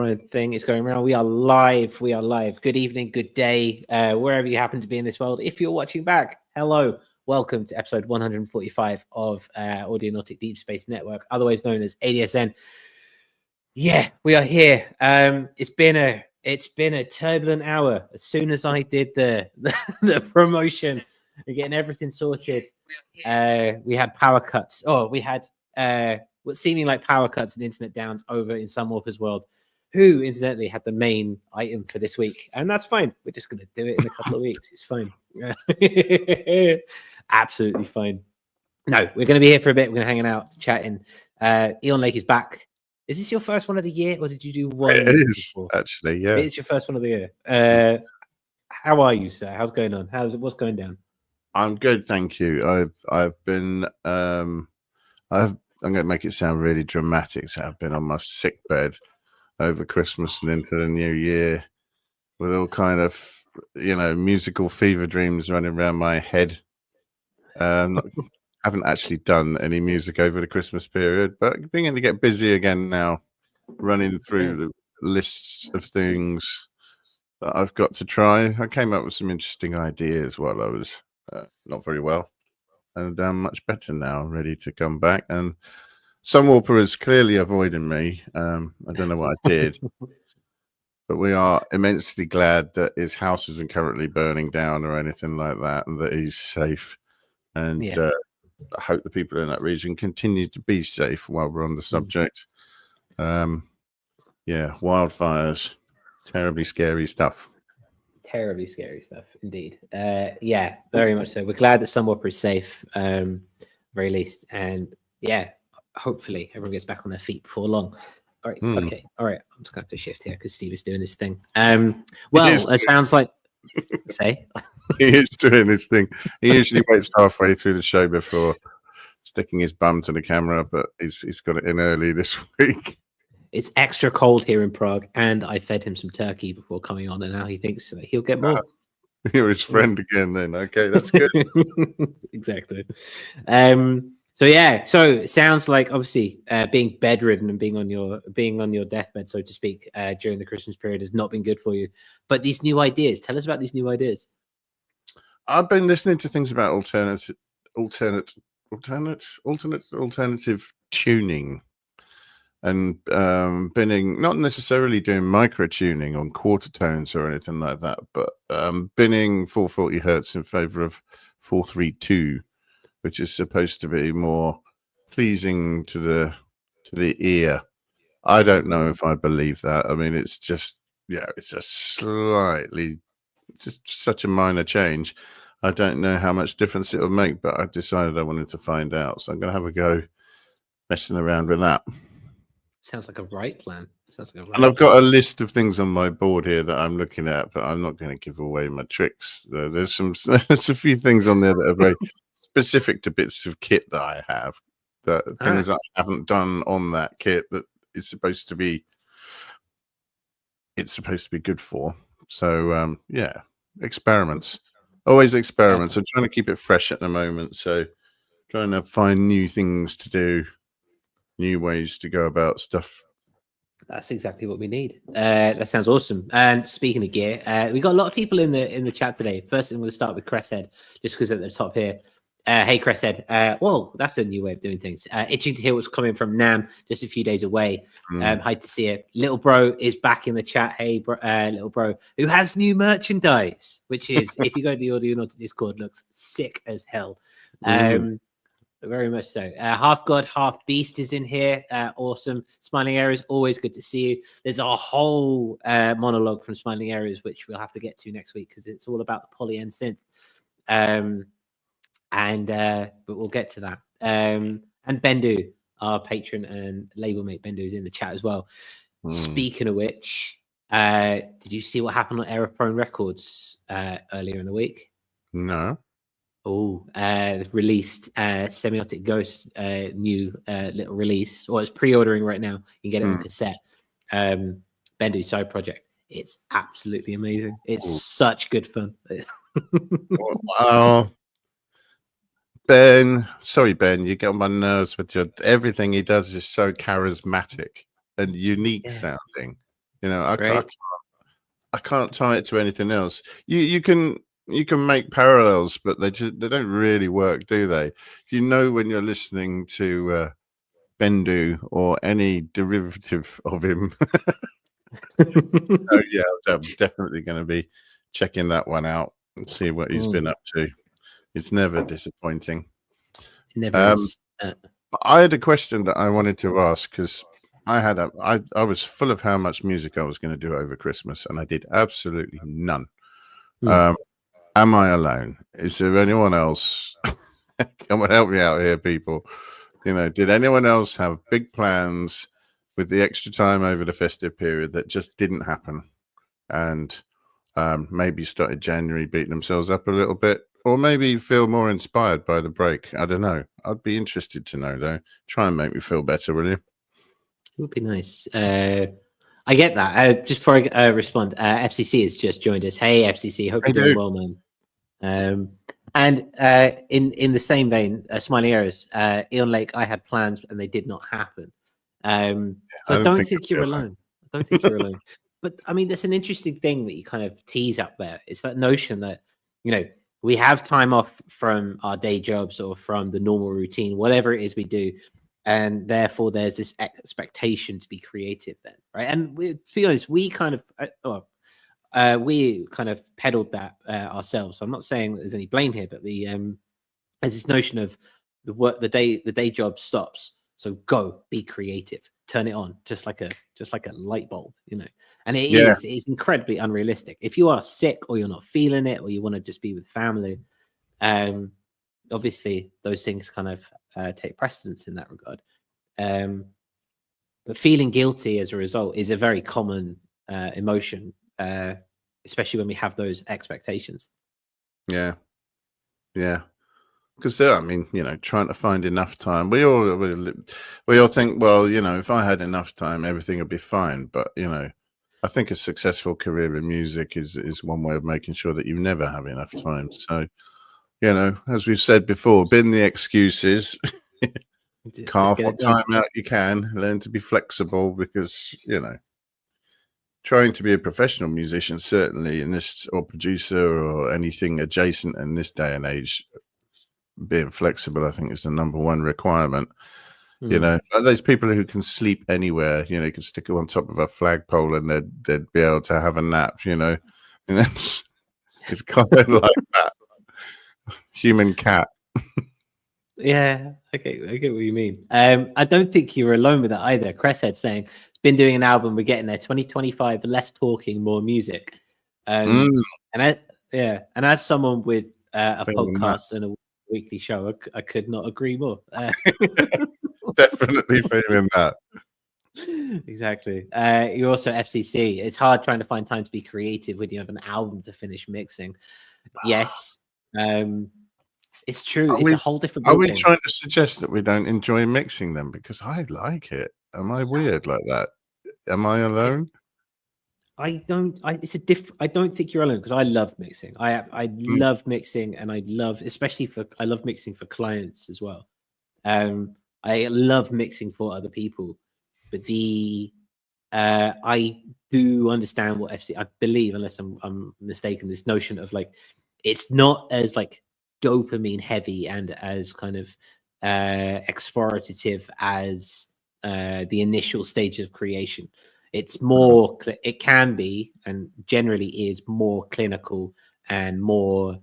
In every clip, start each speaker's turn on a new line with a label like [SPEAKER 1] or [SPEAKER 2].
[SPEAKER 1] thing is going around. We are live. We are live. Good evening, good day, wherever you happen to be in this world. If you're watching back, hello. Welcome to episode 145 of Audionautic Deep Space Network, otherwise known as ADSN. Yeah, we are here. It's been a turbulent hour. As soon as I did the promotion and getting everything sorted, we had power cuts. Oh, we had what seeming like power cuts and internet downs over in Sunwarper's world, who incidentally had the main item for this week. And that's fine. We're just going to do it in a couple of weeks. It's fine. Absolutely fine. No, we're going to be here for a bit. We're going to hang out, chatting. Eon Lake is back. Is this your first one of the year, or did you do one?
[SPEAKER 2] It is, before? Actually, yeah.
[SPEAKER 1] It's your first one of the year. How are you, sir? How's going on? What's going down?
[SPEAKER 2] I'm good, thank you. I've been I'm going to make it sound really dramatic. So I've been on my sick bed over Christmas and into the new year with all kind of, musical fever dreams running around my head. Haven't actually done any music over the Christmas period, but beginning to get busy again now, running through the lists of things that I've got to try. I came up with some interesting ideas while I was not very well, and I'm much better now, ready to come back. And Sunwarper is clearly avoiding me. I don't know what I did, but we are immensely glad that his house isn't currently burning down or anything like that, and that he's safe. And I hope the people in that region continue to be safe while we're on the subject. Wildfires, terribly scary stuff.
[SPEAKER 1] Terribly scary stuff, indeed. Yeah, very much so. We're glad that Sunwarper is safe, very least. And yeah, hopefully everyone gets back on their feet before long. All right, okay, all right. I'm just going to have to shift here because Steve is doing his thing. Well, it sounds like... Say?
[SPEAKER 2] He is doing his thing. He usually waits halfway through the show before sticking his bum to the camera, but he's got it in early this week.
[SPEAKER 1] It's extra cold here in Prague, and I fed him some turkey before coming on, and now he thinks that he'll get more.
[SPEAKER 2] You're his friend again, then. Okay, that's good.
[SPEAKER 1] Exactly. So it sounds like obviously being bedridden and being on your deathbed, so to speak, during the Christmas period has not been good for you. But these new ideas, tell us about these new ideas.
[SPEAKER 2] I've been listening to things about alternative tuning, and binning, not necessarily doing micro tuning on quarter tones or anything like that, but binning 440 hertz in favor of 432, which is supposed to be more pleasing to the ear. I don't know if I believe that. I mean, it's just it's a slightly, just such a minor change. I don't know how much difference it will make, but I decided I wanted to find out, so I'm going to have a go messing around with that.
[SPEAKER 1] Sounds like a right plan.
[SPEAKER 2] And I've got a list of things on my board here that I'm looking at, but I'm not going to give away my tricks. There's a few things on there that are very specific to bits of kit that I have, that things that I haven't done on that kit that it's supposed to be good for. So experiments, always experiments. I'm trying to keep it fresh at the moment, so trying to find new things to do, new ways to go about stuff.
[SPEAKER 1] That's exactly what we need. That sounds awesome. And speaking of gear, we got a lot of people in the chat today. First, I'm going to start with Cresshead, just because at the top here. Hey, Cresshead. Whoa, that's a new way of doing things. Itching to hear what's coming from NAMM, just a few days away. Hi to see it. Little bro is back in the chat. Hey, little bro, who has new merchandise, which is, if you go to the Audionaut Discord, looks sick as hell. Very much so. Half God, half beast is in here. Awesome. Smiling Areas, always good to see you. There's a whole monologue from Smiling Areas, which we'll have to get to next week because it's all about the poly and synth. But we'll get to that. And Bendu, our patron and label mate, Bendu is in the chat as well. Speaking of which, did you see what happened on Error Prone Records earlier in the week?
[SPEAKER 2] No.
[SPEAKER 1] Oh, they've released Semiotic Ghost new little release, or it's pre-ordering right now. You can get it on cassette. Bendu side project. It's absolutely amazing. It's such good fun.
[SPEAKER 2] Wow. Ben, you get on my nerves with everything he does is so charismatic and unique sounding.
[SPEAKER 1] Right.
[SPEAKER 2] I can't tie it to anything else. You can make parallels, but they don't really work, do they? You know when you're listening to Bendu or any derivative of him. Oh yeah, I'm definitely going to be checking that one out and see what he's been up to. It's never disappointing.
[SPEAKER 1] Never is.
[SPEAKER 2] I had a question that I wanted to ask because I was full of how much music I was going to do over Christmas, and I did absolutely none. Am I alone? Is there anyone else? Come on, help me out here, people. Did anyone else have big plans with the extra time over the festive period that just didn't happen? And maybe started January beating themselves up a little bit, or maybe feel more inspired by the break. I don't know. I'd be interested to know, though. Try and make me feel better, will you?
[SPEAKER 1] It would be nice. I get that. Just before I respond, FCC has just joined us. Hey, FCC. Hope you're doing well, man. And in the same vein, Smiling Arrows, Eon Lake, I had plans and they did not happen. So I don't think you're alone. I don't think you're alone. But I mean, there's an interesting thing that you kind of tease up there. It's that notion that, we have time off from our day jobs or from the normal routine, whatever it is we do. And therefore, there's this expectation to be creative then, right? And to be honest, we kind of peddled that ourselves. So I'm not saying that there's any blame here, but there's this notion of the day job stops. So go be creative, turn it on, just like a light bulb, And it's incredibly unrealistic. If you are sick or you're not feeling it, or you want to just be with family, obviously those things kind of take precedence in that regard. But feeling guilty as a result is a very common emotion, especially when we have those expectations.
[SPEAKER 2] Yeah. Because I mean, trying to find enough time. We all think, well, if I had enough time, everything would be fine. But I think a successful career in music is one way of making sure that you never have enough time. So, as we've said before, bin the excuses. Carve what time out you can. Learn to be flexible, because trying to be a professional musician, certainly in this, or producer or anything adjacent in this day and age, being flexible, I think, is the number one requirement. Those people who can sleep anywhere, you can stick them on top of a flagpole and they'd be able to have a nap, and it's kind of like that. Human cat.
[SPEAKER 1] Yeah, I get what you mean. I don't think you're alone with that either. Cresshead saying it's been doing an album, we're getting there. 2025, less talking, more music. And as someone with a podcast and a weekly show, I could not agree more.
[SPEAKER 2] Definitely feeling that.
[SPEAKER 1] Exactly. You're also FCC. It's hard trying to find time to be creative when you have an album to finish mixing. Yes. It's true. It's a whole different
[SPEAKER 2] ballgame. Are we trying to suggest that we don't enjoy mixing them? Because I like it. Am I weird like that? Am I alone?
[SPEAKER 1] I don't think you're alone, because I love mixing. I love mixing, and I love mixing for clients as well. I love mixing for other people, but I do understand what I believe, unless I'm mistaken, this notion of like, it's not as like dopamine heavy and as kind of explorative as the initial stage of creation. It's more, it can be, and generally is more clinical and more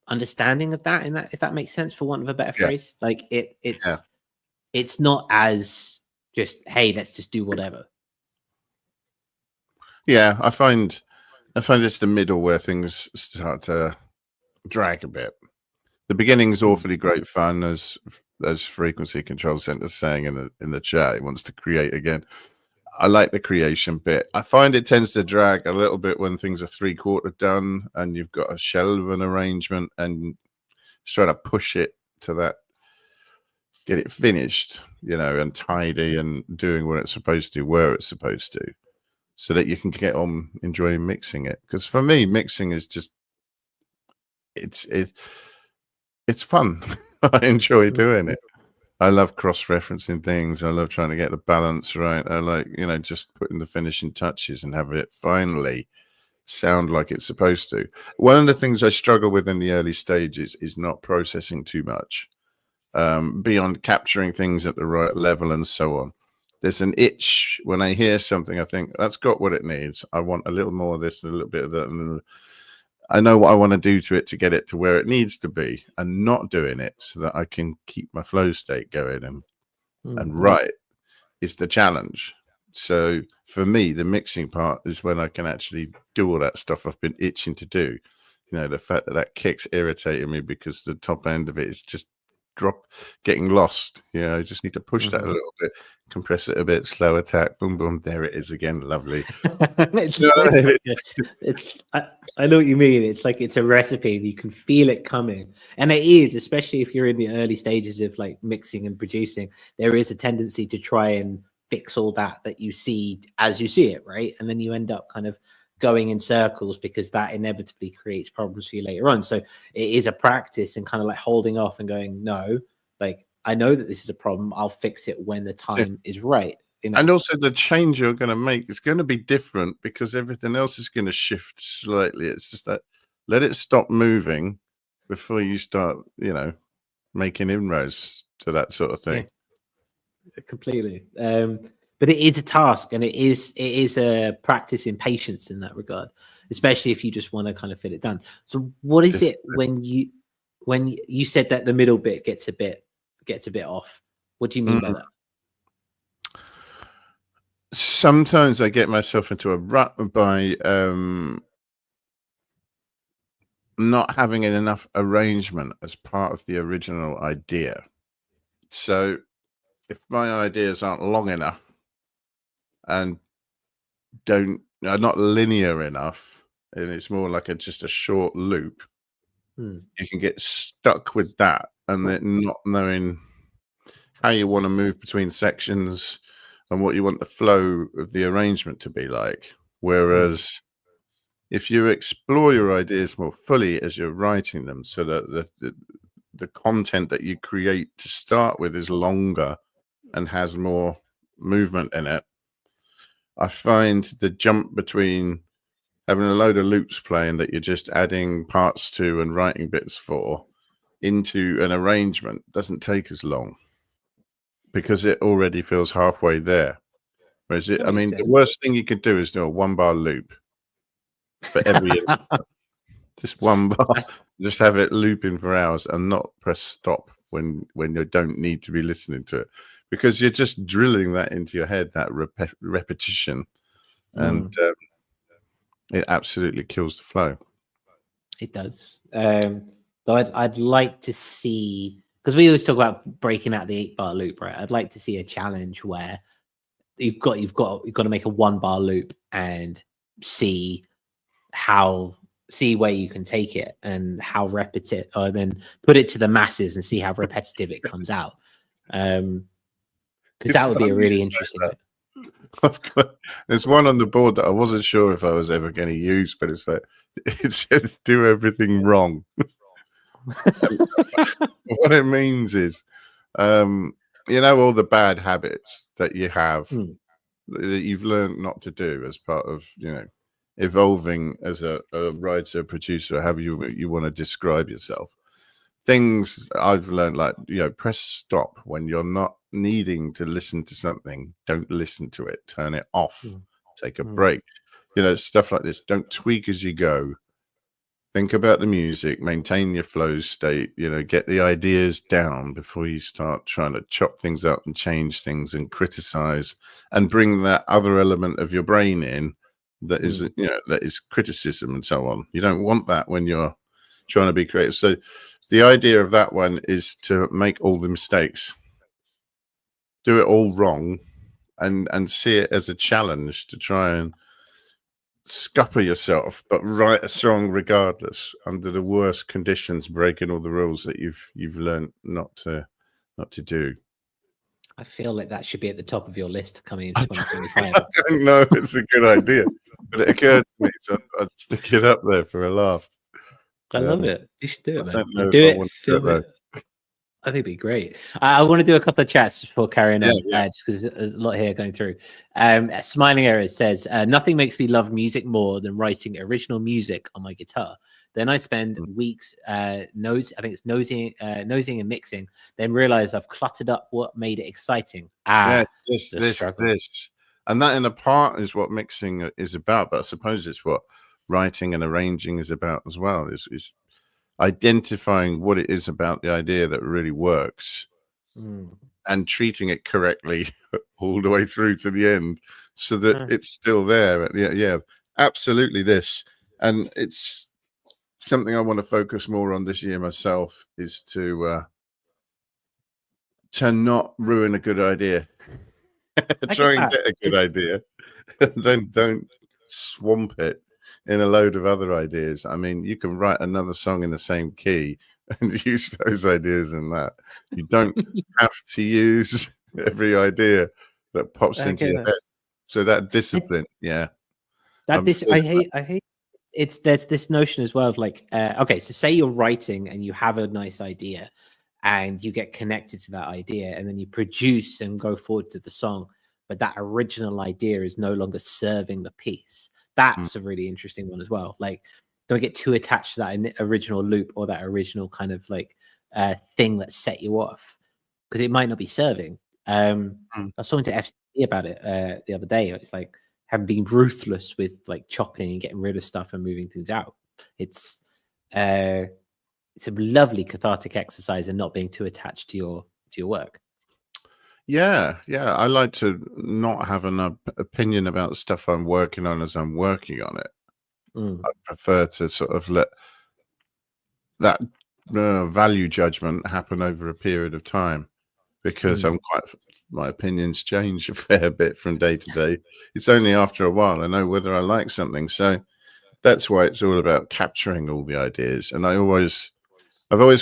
[SPEAKER 1] understanding of that, if that makes sense, for want of a better phrase. Like it's not as just, hey, let's just do whatever.
[SPEAKER 2] Yeah, I find it's the middle where things start to drag a bit. The beginning's awfully great fun, as Frequency Control Center's saying in the chat. He wants to create again. I like the creation bit. I find it tends to drag a little bit when things are 3/4 done and you've got a shell of an arrangement and try to push it to that, get it finished, and tidy and doing what it's supposed to, where it's supposed to, so that you can get on enjoying mixing it. Because for me, mixing is just it's fun. I enjoy doing it. I love cross-referencing things. I love trying to get the balance right. I like, just putting the finishing touches and have it finally sound like it's supposed to. One of the things I struggle with in the early stages is not processing too much, beyond capturing things at the right level and so on. There's an itch when I hear something. I think that's got what it needs. I want a little more of this, a little bit of that, and I know what I want to do to it to get it to where it needs to be, and not doing it so that I can keep my flow state going. And right is the challenge. So for me, the mixing part is when I can actually do all that stuff I've been itching to do. The fact that kick's irritating me because the top end of it is just getting lost. I just need to push that a little bit, compress it a bit, slow attack, boom, boom, there it is again, lovely.
[SPEAKER 1] I know what you mean. It's like it's a recipe, and you can feel it coming, and it is, especially if you're in the early stages of like mixing and producing. There is a tendency to try and fix all that you see as you see it, right? And then you end up kind of going in circles because that inevitably creates problems for you later on. So it is a practice and kind of like holding off and going, no, like I know that this is a problem. I'll fix it when the time is right.
[SPEAKER 2] And also the change you're going to make is going to be different because everything else is going to shift slightly. It's just that let it stop moving before you start, making inroads to that sort of thing.
[SPEAKER 1] Yeah, completely. But it is a task, and it is a practice in patience in that regard, especially if you just want to kind of fit it done. So what is it when you said that the middle bit gets a bit off? What do you mean by that?
[SPEAKER 2] Sometimes I get myself into a rut by not having enough arrangement as part of the original idea. So if my ideas aren't long enough and are not linear enough, and it's more like just a short loop, you can get stuck with that and then not knowing how you want to move between sections and what you want the flow of the arrangement to be like. Whereas if you explore your ideas more fully as you're writing them, so that the content that you create to start with is longer and has more movement in it, I find the jump between having a load of loops playing that you're just adding parts to and writing bits for into an arrangement doesn't take as long because it already feels halfway there. Whereas the worst thing you could do is do a 1-bar loop for every just 1 bar, just have it looping for hours and not press stop when you don't need to be listening to it, because you're just drilling that into your head, that repetition, and it absolutely kills the flow.
[SPEAKER 1] It does. Though I'd like to see, because we always talk about breaking out the 8-bar loop, right? I'd like to see a challenge where you've got to make a 1-bar loop and see where you can take it and how repetitive, or then put it to the masses and see how repetitive it comes out. Because that would be a really interesting.
[SPEAKER 2] There's one on the board that I wasn't sure if I was ever going to use, but it's like it says do everything wrong. What it means is, all the bad habits that you have that you've learned not to do as part of evolving as a writer, producer, however you want to describe yourself. Things I've learned, like press stop when you're not needing to listen to something. Don't listen to it. Turn it off. Take a break. Stuff like this. Don't tweak as you go. Think about the music. Maintain your flow state. Get the ideas down before you start trying to chop things up and change things and criticize, and bring that other element of your brain in that is that is criticism and so on. You don't want that when you're trying to be creative. So the idea of that one is to make all the mistakes, do it all wrong, and see it as a challenge to try and scupper yourself, but write a song regardless under the worst conditions, breaking all the rules that you've learned not to do.
[SPEAKER 1] I feel like that should be at the top of your list coming in 2025.
[SPEAKER 2] I don't know if it's a good idea, but it occurred to me, so I'd stick it up there for a laugh.
[SPEAKER 1] I love it. You should do it, man.
[SPEAKER 2] I don't know
[SPEAKER 1] Do
[SPEAKER 2] if I
[SPEAKER 1] it.
[SPEAKER 2] want to
[SPEAKER 1] Film
[SPEAKER 2] do it,
[SPEAKER 1] it. I think it'd be great. I want to do a couple of chats before carrying on,
[SPEAKER 2] Yeah.
[SPEAKER 1] just because there's a lot here going through. Smiling Errors says, nothing makes me love music more than writing original music on my guitar. Then I spend weeks nosing and mixing, then realize I've cluttered up what made it exciting.
[SPEAKER 2] Yes,
[SPEAKER 1] The struggle.
[SPEAKER 2] this. And that in a part is what mixing is about, but I suppose it's what writing and arranging is about as well, is identifying what it is about the idea that really works and treating it correctly all the way through to the end so that it's still there. Yeah, absolutely this. And it's something I want to focus more on this year myself, is to not ruin a good idea. Try and get a good idea, and then don't swamp it in a load of other ideas. I mean, you can write another song in the same key and use those ideas in that. You don't have to use every idea that pops into your head. So that discipline,
[SPEAKER 1] I hate there's this notion as well of like, okay, so say you're writing and you have a nice idea and you get connected to that idea and then you produce and go forward to the song, but that original idea is no longer serving the piece. That's a really interesting one as well. Like, don't get too attached to that original loop or that original kind of like thing that set you off, because it might not be serving. I was talking to FCC about it the other day. It's like having been ruthless with like chopping and getting rid of stuff and moving things out. It's a lovely cathartic exercise and not being too attached to your work.
[SPEAKER 2] Yeah. I like to not have an opinion about stuff I'm working on as I'm working on it. I prefer to sort of let that value judgment happen over a period of time, because my opinions change a fair bit from day to day. It's only after a while I know whether I like something. So that's why it's all about capturing all the ideas. And I've always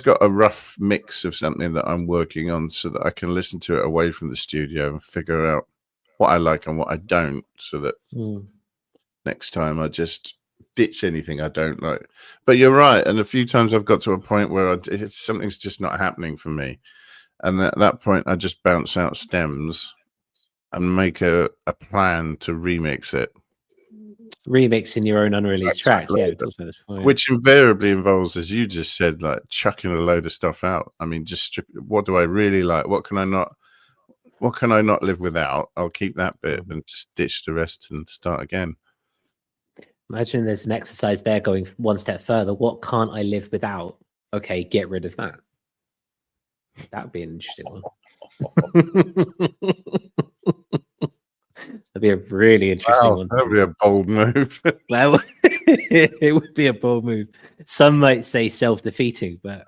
[SPEAKER 2] got a rough mix of something that I'm working on so that I can listen to it away from the studio and figure out what I like and what I don't, so that next time I just ditch anything I don't like. But you're right. And a few times I've got to a point where something's just not happening for me. And at that point, I just bounce out stems and make a plan to remix it.
[SPEAKER 1] Remixing your own unreleased tracks,
[SPEAKER 2] which invariably involves, as you just said, like chucking a load of stuff out. I mean, just what do I really like? What can I not live without? I'll keep that bit and just ditch the rest and start again.
[SPEAKER 1] Imagine there's an exercise there going one step further. What can't I live without? Okay, get rid of that. That would be an interesting one. That'd be a really interesting one.
[SPEAKER 2] That would be a bold move.
[SPEAKER 1] It would be a bold move. Some might say self-defeating, but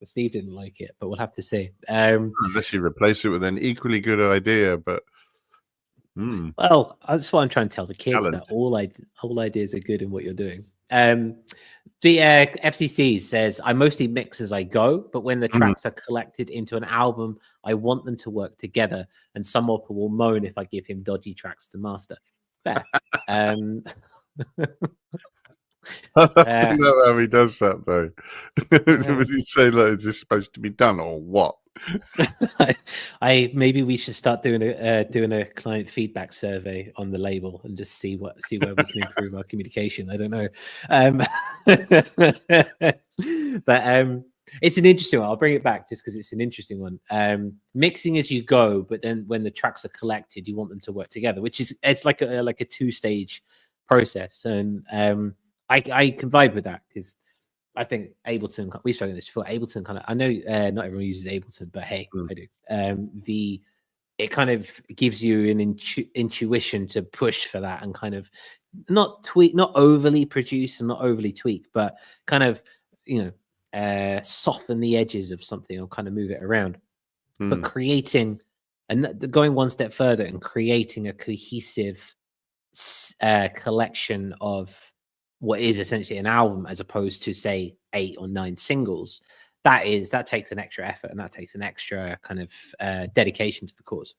[SPEAKER 1] Steve didn't like it. But we'll have to see.
[SPEAKER 2] Unless you replace it with an equally good idea, but
[SPEAKER 1] well, that's what I'm trying to tell the kids, that all ideas are good in what you're doing. The FCC says, I mostly mix as I go, but when the tracks are collected into an album, I want them to work together, and Sunwarper will moan if I give him dodgy tracks to master. Fair.
[SPEAKER 2] I don't know how he does that, though. Was he say that it's supposed to be done, or what?
[SPEAKER 1] Maybe we should start doing a client feedback survey on the label and just see where we can improve our communication. I don't know, but it's an interesting one. I'll bring it back just because it's an interesting one. Mixing as you go, but then when the tracks are collected, you want them to work together, it's like a two-stage process, and I can vibe with that, because I think Ableton, we've spoken this before, Ableton kind of, I know not everyone uses Ableton, but hey, I do. It kind of gives you an intuition to push for that and kind of not overly produce and not overly tweak, but kind of, soften the edges of something or kind of move it around. But creating, and going one step further and creating a cohesive collection of what is essentially an album, as opposed to say 8 or 9 singles, that takes an extra effort, and that takes an extra kind of dedication to the cause.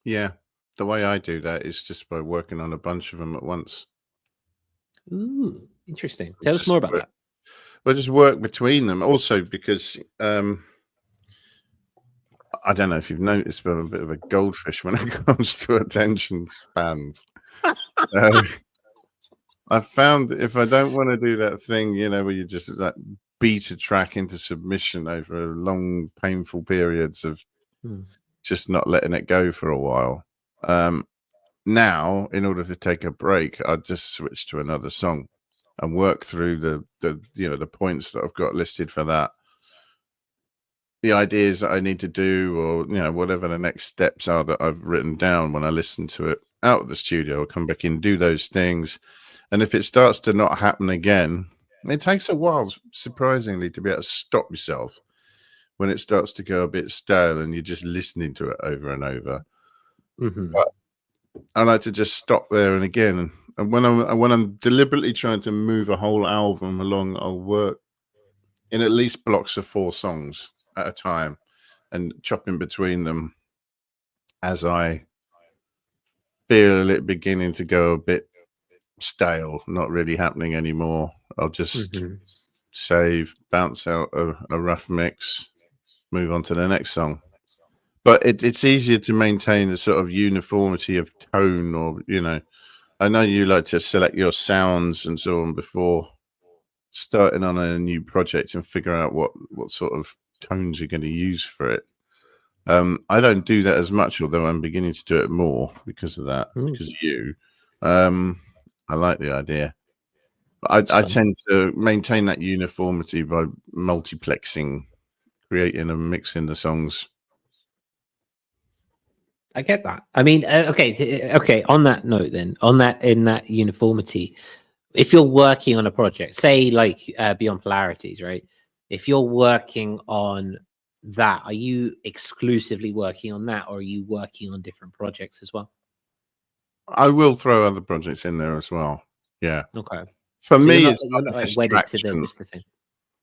[SPEAKER 2] Yeah, the way I do that is just by working on a bunch of them at once.
[SPEAKER 1] Ooh, interesting. Tell us more about that.
[SPEAKER 2] Well, just work between them. Also, because I don't know if you've noticed, but I'm a bit of a goldfish when it comes to attention spans. I've found if I don't want to do that thing, where you just like beat a track into submission over long, painful periods of just not letting it go for a while. Now, in order to take a break, I just switch to another song and work through the points that I've got listed for that, the ideas that I need to do, or whatever the next steps are that I've written down. When I listen to it out of the studio, I'll come back in, do those things. And if it starts to not happen again, it takes a while, surprisingly, to be able to stop yourself when it starts to go a bit stale and you're just listening to it over and over. But I like to just stop there and again. And when I'm deliberately trying to move a whole album along, I'll work in at least blocks of 4 songs at a time and chop in between them as I feel it beginning to go a bit stale, not really happening anymore. I'll just save, bounce out a rough mix, move on to the next song. But it's easier to maintain a sort of uniformity of tone, or I know you like to select your sounds and so on before starting on a new project and figure out what sort of tones you're going to use for it. I don't do that as much, although I'm beginning to do it more because of that, because of you. I like the idea. But I tend to maintain that uniformity by multiplexing, creating and mixing the songs.
[SPEAKER 1] I get that. I mean, okay. On that note, then, in that uniformity, if you're working on a project, say like Beyond Polarities, right? If you're working on that, are you exclusively working on that, or are you working on different projects as well?
[SPEAKER 2] I will throw other projects in there as well. Yeah.
[SPEAKER 1] Okay.
[SPEAKER 2] For
[SPEAKER 1] So
[SPEAKER 2] me,
[SPEAKER 1] you're
[SPEAKER 2] it's
[SPEAKER 1] not
[SPEAKER 2] not a
[SPEAKER 1] like wedded to
[SPEAKER 2] distraction.
[SPEAKER 1] just the thing.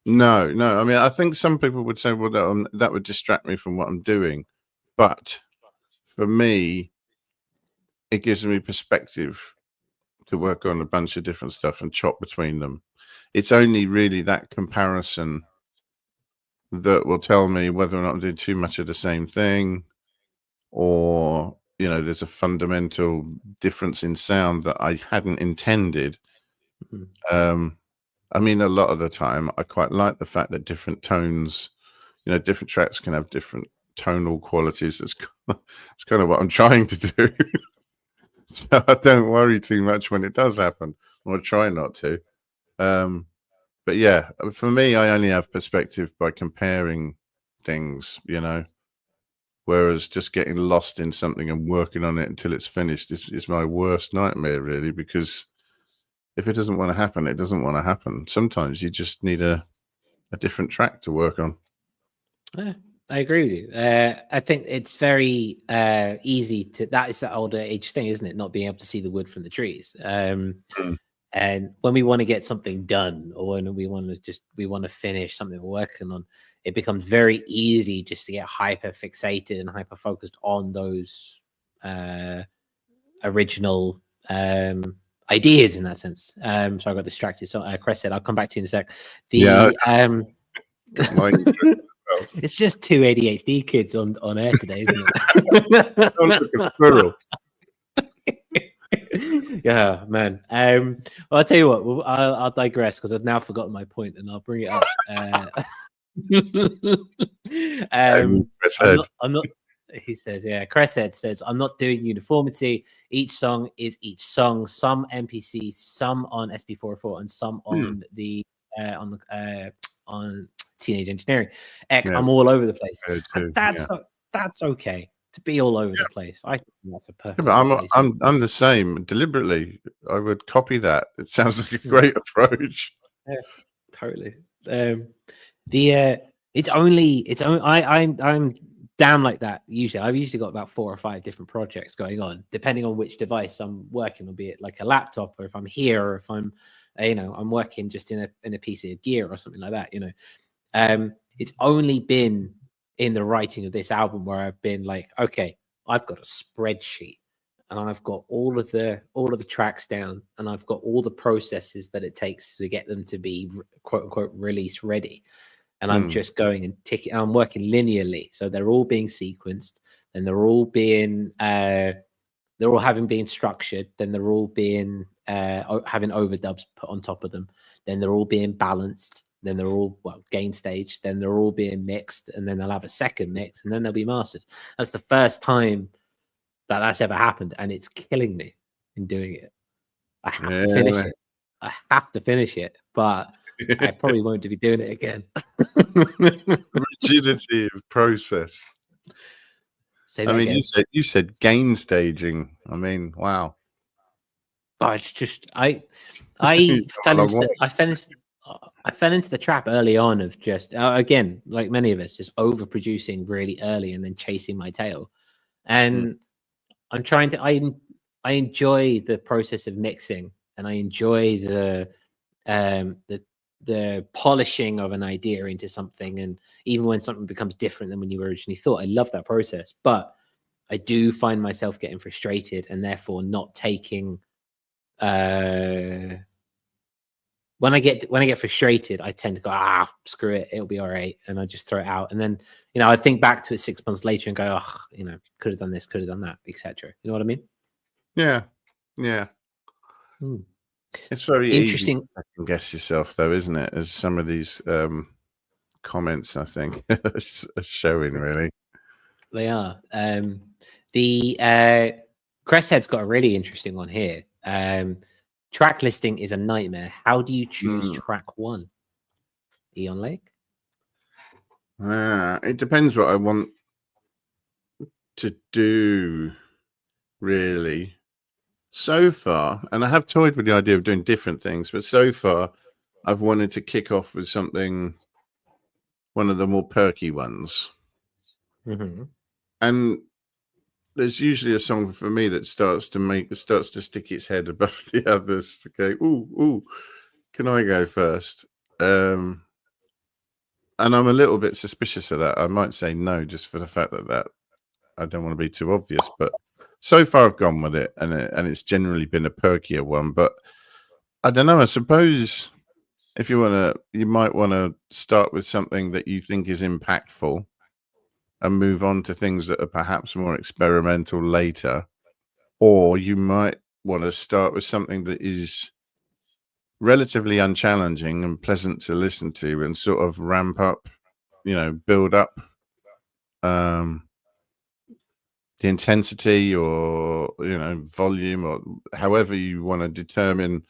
[SPEAKER 2] No. I mean, I think some people would say, well, that would distract me from what I'm doing. But for me, it gives me perspective to work on a bunch of different stuff and chop between them. It's only really that comparison that will tell me whether or not I'm doing too much of the same thing, or there's a fundamental difference in sound that I hadn't intended. I mean, a lot of the time I quite like the fact that different tones, different tracks can have different tonal qualities. It's kind of what I'm trying to do. So I don't worry too much when it does happen, or try not to. But yeah, for me, I only have perspective by comparing things, whereas just getting lost in something and working on it until it's finished is my worst nightmare, really, because if it doesn't want to happen, it doesn't want to happen. Sometimes you just need a different track to work on.
[SPEAKER 1] Yeah, I agree with you. I think it's very easy that is the older age thing, isn't it? Not being able to see the wood from the trees. And when we want to get something done, or when we want to finish something we're working on, it becomes very easy just to get hyper fixated and hyper focused on those original ideas in that sense. So I got distracted. So Chris said, I'll come back to you in a sec. It's just 2 ADHD kids on air today, isn't it?
[SPEAKER 2] Sounds like a squirrel.
[SPEAKER 1] Yeah, man. Well, I'll tell you what. I'll digress because I've now forgotten my point, and I'll bring it up. I'm not. He says, "Yeah." Creshead says, "I'm not doing uniformity. Each song is each song. Some MPC, some on SP404, and some on the on Teenage Engineering. I'm all over the place. And that's okay to be all over the place. I think that's a perfect.
[SPEAKER 2] But I'm the same. Deliberately, I would copy that. It sounds like a great approach.
[SPEAKER 1] Yeah, totally. I'm damn like that. Usually, I've usually got about 4 or 5 different projects going on, depending on which device I'm working on, be it like a laptop, or if I'm here, or if I'm, I'm working just in a piece of gear or something like that. It's only been in the writing of this album where I've been like, okay, I've got a spreadsheet, and I've got all of the tracks down, and I've got all the processes that it takes to get them to be quote unquote release ready. and I'm just going and ticking. I'm working linearly, so they're all being sequenced, and they're all being they're all having been structured, then they're all being having overdubs put on top of them, then they're all being balanced, then they're all gain stage, then they're all being mixed, and then they'll have a second mix, and then they'll be mastered. That's the first time that that's ever happened, and it's killing me in doing it. I have to finish it. I have to finish it, but I probably won't be doing it again.
[SPEAKER 2] Rigidity of process. I mean, you said gain staging. I mean, wow.
[SPEAKER 1] Oh, it's just I fell into the trap early on of just again, like many of us, just overproducing really early and then chasing my tail. And I'm trying to I enjoy the process of mixing, and I enjoy the polishing of an idea into something, and even when something becomes different than when you originally thought. I love that process, but I do find myself getting frustrated and therefore not taking when I get frustrated, I tend to go, screw it, it'll be all right, and I just throw it out. And then, you know, I think back to it 6 months later and go, oh, you know, could have done this, could have done that, etc. You know what I mean?
[SPEAKER 2] Yeah. It's very
[SPEAKER 1] interesting.
[SPEAKER 2] easy to guess yourself, though, isn't it? As some of these comments, I think, are showing, really.
[SPEAKER 1] They are. The Cresshead's got a really interesting one here. Track listing is a nightmare. How do you choose track one? Eon Lake?
[SPEAKER 2] It depends what I want to do, really. So far, and I have toyed with the idea of doing different things, but so far I've wanted to kick off with something, one of the more perky ones. And there's usually a song for me that starts to stick its head above the others to go, ooh, can I go first? And I'm a little bit suspicious of that. I might say no, just for the fact that I don't want to be too obvious, but so far I've gone with it, and it's generally been a perkier one. But I don't know. I suppose if you might want to start with something that you think is impactful, and move on to things that are perhaps more experimental later, or you might want to start with something that is relatively unchallenging and pleasant to listen to, and sort of ramp up, you know, build up the intensity, or, you know, volume, or however you want to determine,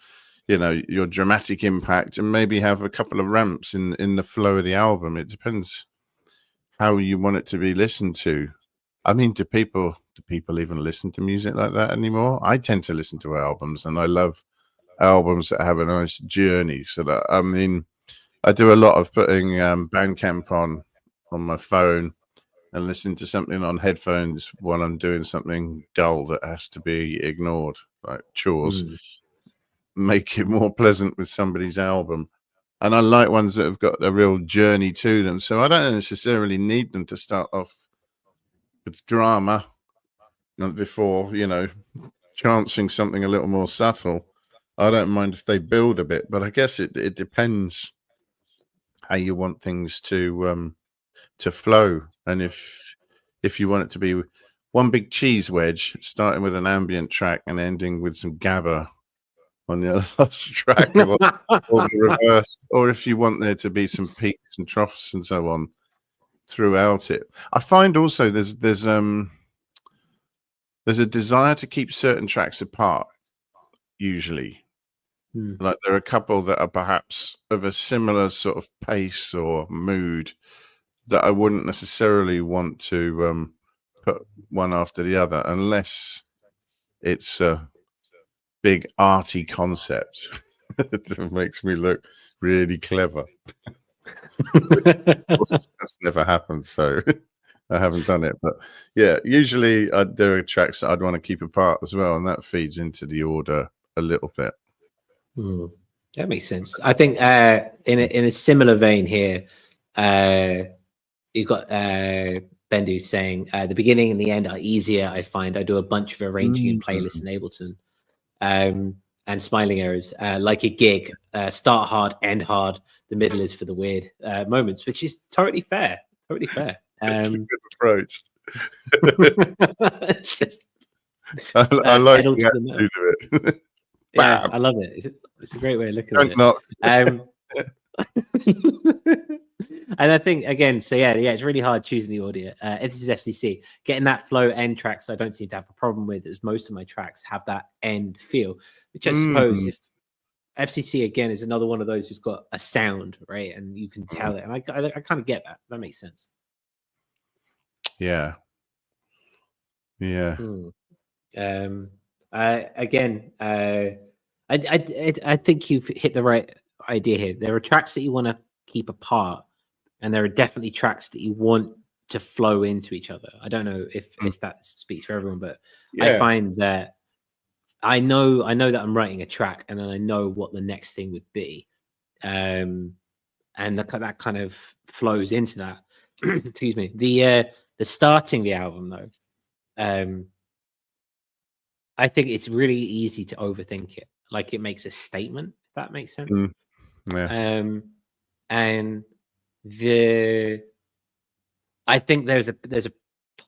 [SPEAKER 2] you know, your dramatic impact, and maybe have a couple of ramps in the flow of the album. It depends how you want it to be listened to. I mean, do people even listen to music like that anymore? I tend to listen to albums, and I love albums that have a nice journey. So that, I mean, I do a lot of putting Bandcamp on my phone and listening to something on headphones when I'm doing something dull that has to be ignored, like chores. Make it more pleasant with somebody's album. And I like ones that have got a real journey to them. So I don't necessarily need them to start off with drama before, you know, chancing something a little more subtle. I don't mind if they build a bit, but I guess it depends how you want things to flow. And if you want it to be one big cheese wedge, starting with an ambient track and ending with some gabber on the last track, or the reverse, or if you want there to be some peaks and troughs and so on throughout it. I find also there's a desire to keep certain tracks apart, usually. Like there are a couple that are perhaps of a similar sort of pace or mood that I wouldn't necessarily want to put one after the other, unless it's a big arty concept that makes me look really clever. That's never happened, so I haven't done it. But yeah, usually there are tracks that I'd want to keep apart as well, and that feeds into the order a little bit.
[SPEAKER 1] That makes sense. I think in a similar vein here, you've got Bendu saying the beginning and the end are easier. I find I do a bunch of arranging in playlists in Ableton. and smiling errors, like a gig. Start hard, end hard. The middle is for the weird moments, which is totally fair. Totally fair.
[SPEAKER 2] It's a good approach.
[SPEAKER 1] It's just,
[SPEAKER 2] I like
[SPEAKER 1] pedal
[SPEAKER 2] the
[SPEAKER 1] to the metal.
[SPEAKER 2] attitude of it.
[SPEAKER 1] Yeah,
[SPEAKER 2] Bam.
[SPEAKER 1] I love it. It's a great way of looking
[SPEAKER 2] Don't
[SPEAKER 1] at
[SPEAKER 2] knock.
[SPEAKER 1] it. And I think again, so yeah, it's really hard choosing the audio. This is FCC. Getting that flow end tracks, I don't seem to have a problem with, as most of my tracks have that end feel, which I suppose if FCC again is another one of those who's got a sound, right, and you can tell it, and I kind of get that. That makes sense.
[SPEAKER 2] Yeah.
[SPEAKER 1] I think you've hit the right idea here. There are tracks that you want to keep apart, and there are definitely tracks that you want to flow into each other. I don't know if that speaks for everyone, but I find that I know that I'm writing a track, and then I know what the next thing would be, and that kind of flows into that. Excuse me. The starting the album though, I think it's really easy to overthink it. Like it makes a statement, if that makes sense.
[SPEAKER 2] Yeah.
[SPEAKER 1] And I think there's a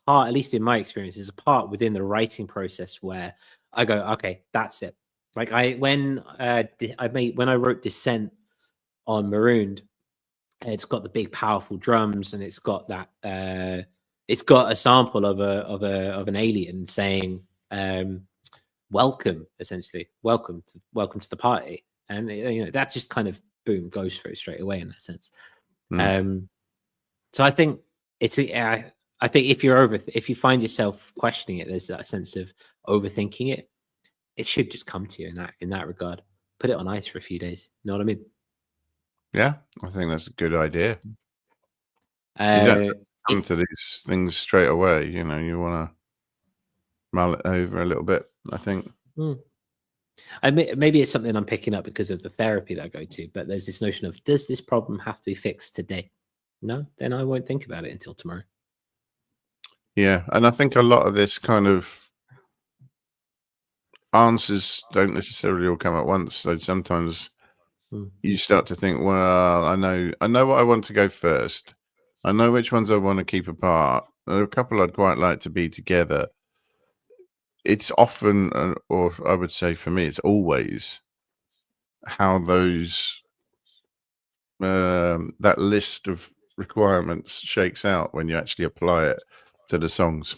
[SPEAKER 1] part, at least in my experience, there's a part within the writing process where I go, okay, that's it. Like when I wrote Descent on Marooned, it's got the big powerful drums, and it's got that it's got a sample of an alien saying welcome, essentially, welcome to the party, and that just kind of boom goes through straight away in that sense. So I think I think if you find yourself questioning it, there's that sense of overthinking it. It should just come to you in that regard. Put it on ice for a few days. You know what I mean?
[SPEAKER 2] Yeah, I think that's a good idea. You don't have to come to these things straight away. You want to mull it over a little bit, I think.
[SPEAKER 1] Maybe it's something I'm picking up because of the therapy that I go to, but there's this notion of, does this problem have to be fixed today? No, then I won't think about it until tomorrow.
[SPEAKER 2] Yeah, and I think a lot of this kind of answers don't necessarily all come at once. So sometimes you start to think, well, I know what I want to go first. I know which ones I want to keep apart. There are a couple I'd quite like to be together. It's often, or I would say for me, it's always how those that list of requirements shakes out when you actually apply it to the songs,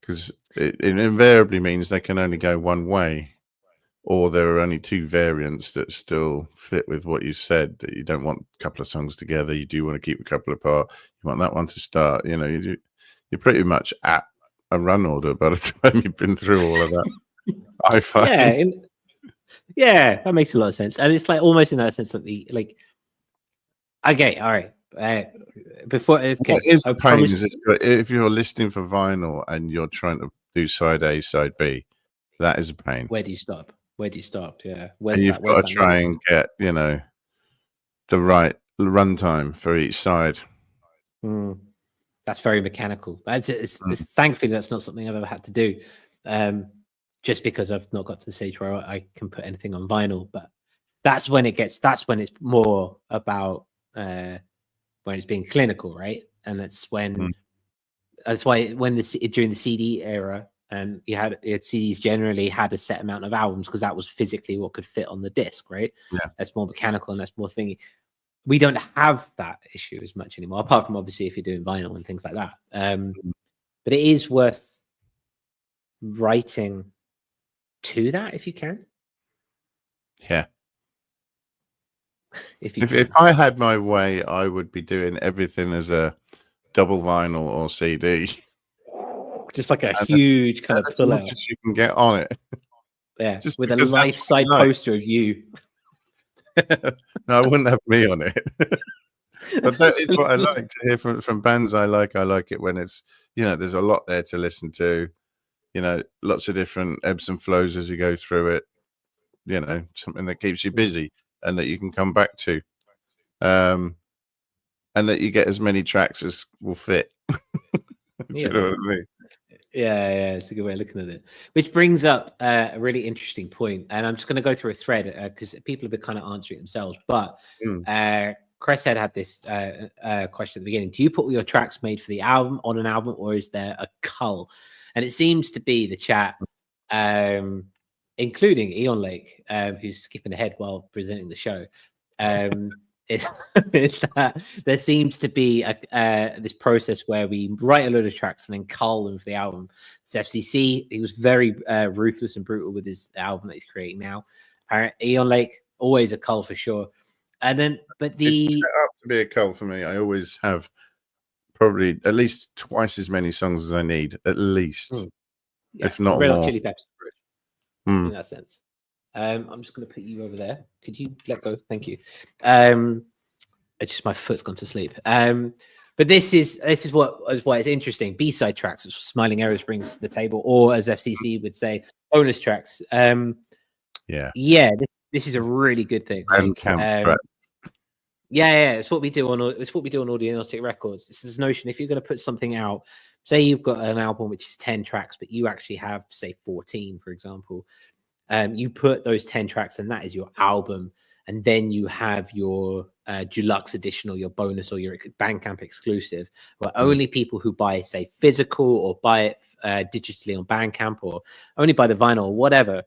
[SPEAKER 2] because it invariably means they can only go one way, or there are only two variants that still fit with what you said, that you don't want a couple of songs together, you do want to keep a couple apart, you want that one to start, you're pretty much at a run order by the time you've been through all of that. I find
[SPEAKER 1] yeah, that makes a lot of sense. And it's like almost in that sense that okay, all right. Before
[SPEAKER 2] what is the pain is if you're listening for vinyl and you're trying to do side A, side B, that is a pain.
[SPEAKER 1] Where do you stop? Yeah.
[SPEAKER 2] And you've got to try and get, the right runtime for each side.
[SPEAKER 1] That's very mechanical. It's thankfully that's not something I've ever had to do. Just because I've not got to the stage where I can put anything on vinyl, but that's when it's more about when it's being clinical, right? And that's why during the CD era, and CDs generally had a set amount of albums because that was physically what could fit on the disc, right?
[SPEAKER 2] Yeah,
[SPEAKER 1] that's more mechanical and that's more thingy. We don't have that issue as much anymore, apart from obviously if you're doing vinyl and things like that. But it is worth writing to that if you can.
[SPEAKER 2] Yeah. If I had my way, I would be doing everything as a double vinyl or CD.
[SPEAKER 1] Just like a huge kind of pull out.
[SPEAKER 2] As you can get on it.
[SPEAKER 1] Yeah, just with a life side poster of you.
[SPEAKER 2] No, I wouldn't have me on it. But that is what I like to hear from bands I like. I like it when it's, there's a lot there to listen to. Lots of different ebbs and flows as you go through it. Something that keeps you busy and that you can come back to. And that you get as many tracks as will fit. Do you know what I mean?
[SPEAKER 1] Yeah, it's a good way of looking at it. Which brings up a really interesting point, and I'm just going to go through a thread because people have been kind of answering it themselves. But Cresshead had this question at the beginning: do you put all your tracks made for the album on an album, or is there a cull? And it seems to be the chat, including Eon Lake, who's skipping ahead while presenting the show. Is that there seems to be this process where we write a load of tracks and then cull them for the album. So FCC, he was very ruthless and brutal with his album that he's creating now. Eon Lake, always a cull for sure. And then, but
[SPEAKER 2] it's set up to be a cull for me. I always have probably at least twice as many songs as I need, at least, if not
[SPEAKER 1] Red
[SPEAKER 2] more.
[SPEAKER 1] Hot Chili Peppers in that sense. I'm just going to put you over there. Could you let go? Thank you. It's just my foot's gone to sleep. But this is why it's interesting. B-side tracks, as Smiling Arrows brings to the table, or as FCC would say, bonus tracks. This is a really good thing. It's what we do on Audionautic Records. It's this notion: if you're going to put something out, say you've got an album which is 10 tracks, but you actually have, say, 14, for example. You put those 10 tracks and that is your album, and then you have your deluxe edition or your bonus or your Bandcamp exclusive, where only people who buy, say, physical or buy it digitally on Bandcamp or only buy the vinyl or whatever,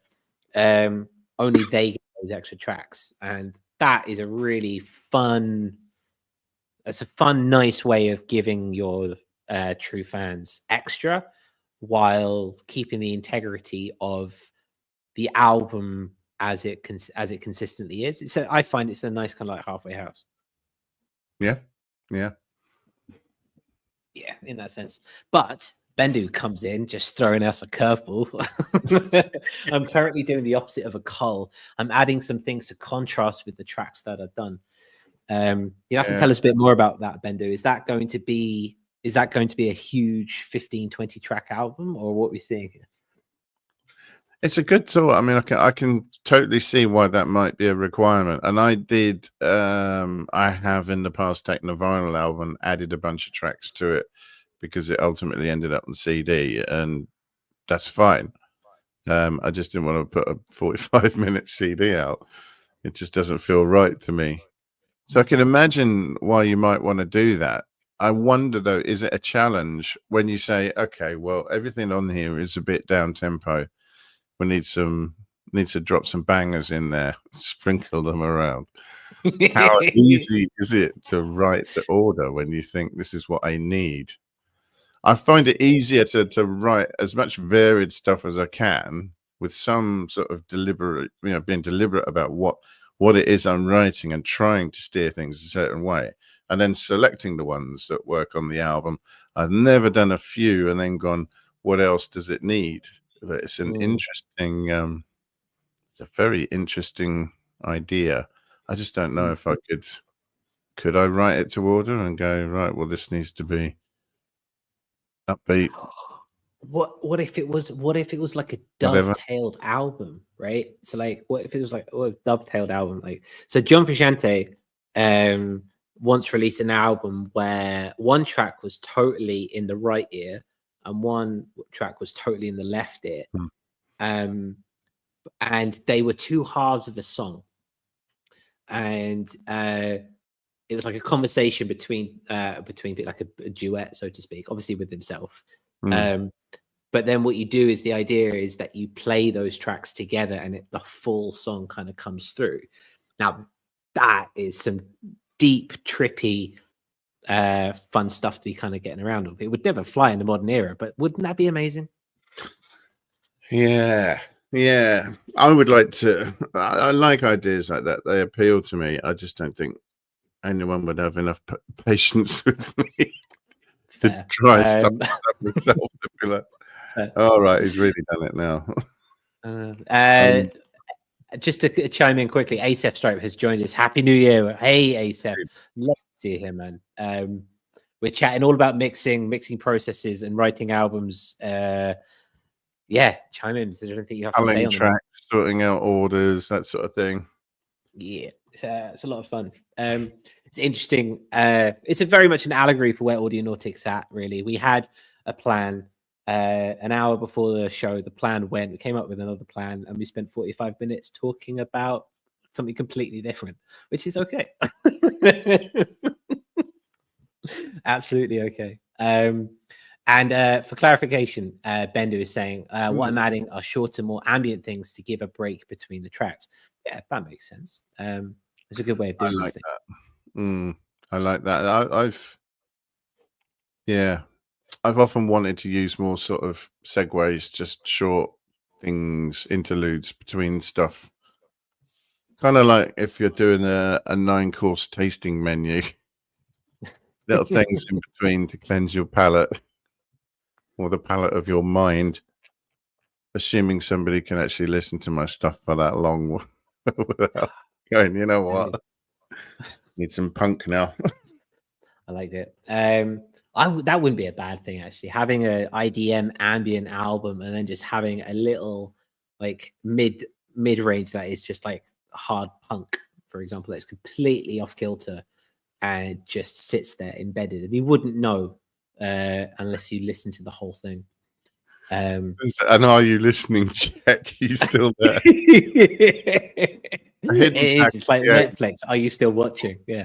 [SPEAKER 1] only they get those extra tracks. And that is a really fun, nice way of giving your true fans extra while keeping the integrity of the album as it consistently is. I find it's a nice kind of like halfway house.
[SPEAKER 2] Yeah,
[SPEAKER 1] in that sense. But Bendu comes in just throwing us a curveball. I'm currently doing the opposite of a cull. I'm adding some things to contrast with the tracks that I've done. You have to tell us a bit more about that, Bendu. Is that going to be a huge 15-20 track album, or what we're seeing here?
[SPEAKER 2] It's a good thought. I mean, I can totally see why that might be a requirement. And I have in the past taken a vinyl album, added a bunch of tracks to it because it ultimately ended up on CD, and that's fine. I just didn't want to put a 45-minute CD out. It just doesn't feel right to me. So I can imagine why you might want to do that. I wonder, though, is it a challenge when you say, okay, well, everything on here is a bit down tempo. We need to drop some bangers in there, sprinkle them around. How easy is it to write to order when you think this is what I need? I find it easier to write as much varied stuff as I can with some sort of deliberate, being deliberate about what it is I'm writing and trying to steer things a certain way, and then selecting the ones that work on the album. I've never done a few and then gone, what else does it need? But it's an interesting, it's a very interesting idea. I just don't know if I could I write it to order and go, right, well, this needs to be upbeat.
[SPEAKER 1] What if it was like a dovetailed album, right? So like, what if it was like a dovetailed album? Like, so John Frusciante once released an album where one track was totally in the right ear and one track was totally in the left ear. And they were two halves of a song. And it was like a conversation between like a duet, so to speak, obviously with himself. But then what you do is, the idea is that you play those tracks together and the full song kind of comes through. Now, that is some deep, trippy, fun stuff to be kind of getting around with. It would never fly in the modern era, but wouldn't that be amazing?
[SPEAKER 2] Yeah. I would like to. I like ideas like that. They appeal to me. I just don't think anyone would have enough patience with me to try stuff myself. To be like, all right, he's really done it now.
[SPEAKER 1] Just to chime in quickly, Asef Stripe has joined us. Happy New Year. Hey, Asef. Love to see him, man. We're chatting all about mixing processes and writing albums. Chime in. Is there anything you have to say on
[SPEAKER 2] tracks, sorting out orders, that sort of thing?
[SPEAKER 1] Yeah, it's a lot of fun. It's interesting. It's very much an allegory for where Audionautics at, really. We had a plan an hour before the show, the plan went. We came up with another plan, and we spent 45 minutes talking about something completely different, which is okay. Absolutely okay. And for clarification, Bender is saying what I'm adding are shorter, more ambient things to give a break between the tracks. Yeah, that makes sense. It's a good way of doing this thing.
[SPEAKER 2] I like that. I've often wanted to use more sort of segues, just short things, interludes between stuff. Kind of like if you're doing a 9-course tasting menu, little things in between to cleanse your palate or the palate of your mind. Assuming somebody can actually listen to my stuff for that long without going, you know what? Need some punk now.
[SPEAKER 1] I liked it. That wouldn't be a bad thing, actually. Having a IDM ambient album and then just having a little like mid range that is just like hard punk, for example, that's completely off kilter and just sits there embedded, and you wouldn't know unless you listen to the whole thing.
[SPEAKER 2] And are you listening, Jack? Are you still there?
[SPEAKER 1] It's like Netflix. Are you still watching? Yeah.